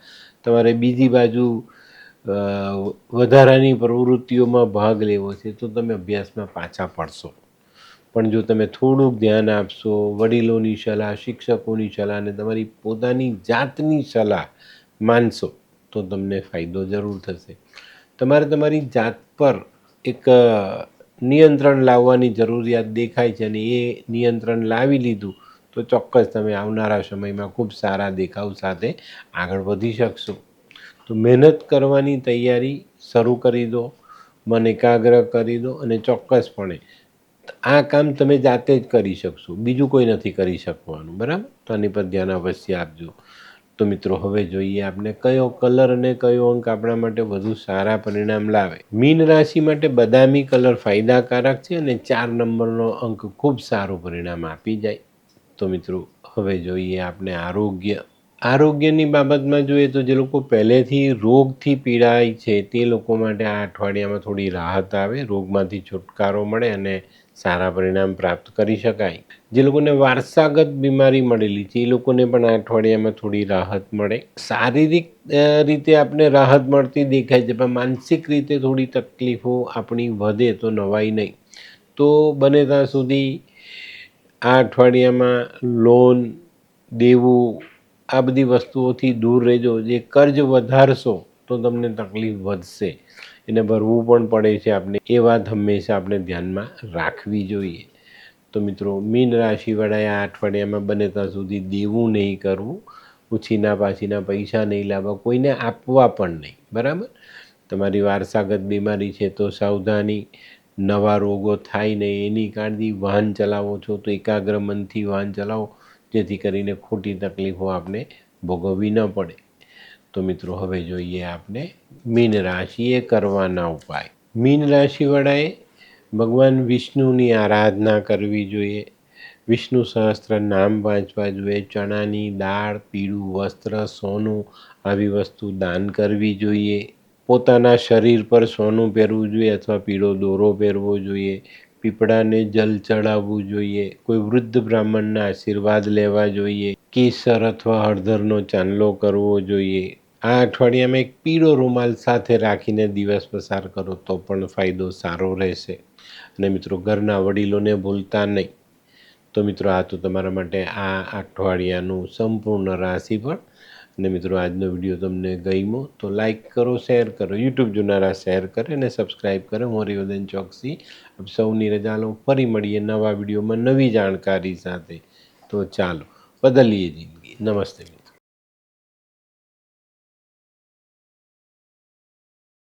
તમારે બીજી બાજુ વધારાની પ્રવૃત્તિઓમાં ભાગ લેવો છે તો તમે અભ્યાસમાં પાછા પડશો. પણ જો તમે થોડુંક ધ્યાન આપશો, વડીલોની સલાહ, શિક્ષકોની સલાહ અને તમારી પોતાની જાતની સલાહ માનશો તો તમને ફાયદો જરૂર થશે. તમારે તમારી જાત પર એક નિયંત્રણ લાવવાની જરૂરિયાત દેખાય છે અને એ નિયંત્રણ લાવી લીધું તો ચોક્કસ તમે આવનારા સમયમાં ખૂબ સારા દેખાવ સાથે આગળ વધી શકશો. તો મહેનત કરવાની તૈયારી શરૂ કરી દો, મન એકાગ્ર કરી દો અને ચોક્કસપણે આ કામ તમે જાતે જ કરી શકશો, બીજું કોઈ નથી કરી શકવાનું. બરાબર, તો આની પર ધ્યાન અવશ્ય આપજો. તો મિત્રો હવે જોઈએ આપણે કયો કલર અને કયો અંક આપણા માટે વધુ સારા પરિણામ લાવે. મીન રાશિ માટે બદામી કલર ફાયદાકારક છે અને 4 નંબરનો અંક ખૂબ સારું પરિણામ આપી જાય. તો મિત્રો હવે જોઈએ આપણે આરોગ્યની બાબતમાં જોઈએ તો જે લોકો પહેલેથી રોગથી પીડાય છે તે લોકો માટે આ અઠવાડિયામાં થોડી રાહત આવે, રોગમાંથી છુટકારો મળે અને સારા પરિણામ પ્રાપ્ત કરી શકાય. જે લોકોને વારસાગત બીમારી મળેલી છે એ લોકોને પણ આ અઠવાડિયામાં થોડી રાહત મળે. શારીરિક રીતે આપણે રાહત મળતી દેખાય છે, પણ માનસિક રીતે થોડી તકલીફો આપણી વધે તો નવાઈ નહીં. તો બને ત્યાં સુધી આ અઠવાડિયામાં લોન, દેવું, આ બધી વસ્તુઓથી દૂર રહેજો. જે કર્જ વધારશો તો તમને તકલીફ વધશે, એને ભરવું પણ પડે છે આપણે, એ વાત હંમેશા આપણે ધ્યાનમાં રાખવી જોઈએ. તો મિત્રો, મીન રાશિવાળાએ આ અઠવાડિયામાં બને ત્યાં સુધી દેવું નહીં કરવું, ઉછીના પાછીના પૈસા નહીં લાવવા, કોઈને આપવા પણ નહીં. બરાબર? તમારી વારસાગત બીમારી છે તો સાવધાની, નવા રોગો થાય નહીં એની કાળજી. વાહન ચલાવો છો તો એકાગ્ર મનથી વાહન ચલાવો, જેથી કરીને ખોટી તકલીફો આપણે ભોગવવી ન પડે. તો મિત્રો, હવે જોઈએ આપણે મીન રાશિએ કરવાના ઉપાય. મીન રાશિવાળાએ ભગવાન વિષ્ણુની આરાધના કરવી જોઈએ, વિષ્ણુ સહસ્ત્ર નામ વાંચવા જોઈએ, ચણાની દાળ, પીળું વસ્ત્ર, સોનું આવી વસ્તુ દાન કરવી જોઈએ, પોતાના શરીર પર સોનું પહેરવું જોઈએ અથવા પીળો દોરો પહેરવો જોઈએ, પીપળાને જલ ચડાવવું જોઈએ, કોઈ વૃદ્ધ બ્રાહ્મણના આશીર્વાદ લેવા જોઈએ, કેસર અથવા હળદરનો ચાંદલો કરવો જોઈએ. આ અઠવાડિયામાં એક પીળો રૂમાલ સાથે રાખીને દિવસ પસાર કરો તો પણ ફાયદો સારો રહેશે. અને મિત્રો, ઘરના વડીલોને ભૂલતા નહીં. તો મિત્રો, આ તો તમારા માટે આ અઠવાડિયાનું સંપૂર્ણ રાશિફળ. અને મિત્રો, આજનો વિડીયો તમને ગમ્યો તો લાઈક કરો, શેર કરો, યુટ્યુબ જોનારા શેર કરે અને સબસ્ક્રાઈબ કરે. હું હરિવર્ધન ચોકસી આપ સૌની રજા લઉં. ફરી મળીએ નવા વિડીયોમાં નવી જાણકારી સાથે. તો ચાલો, બદલીએ જિંદગી. નમસ્તે.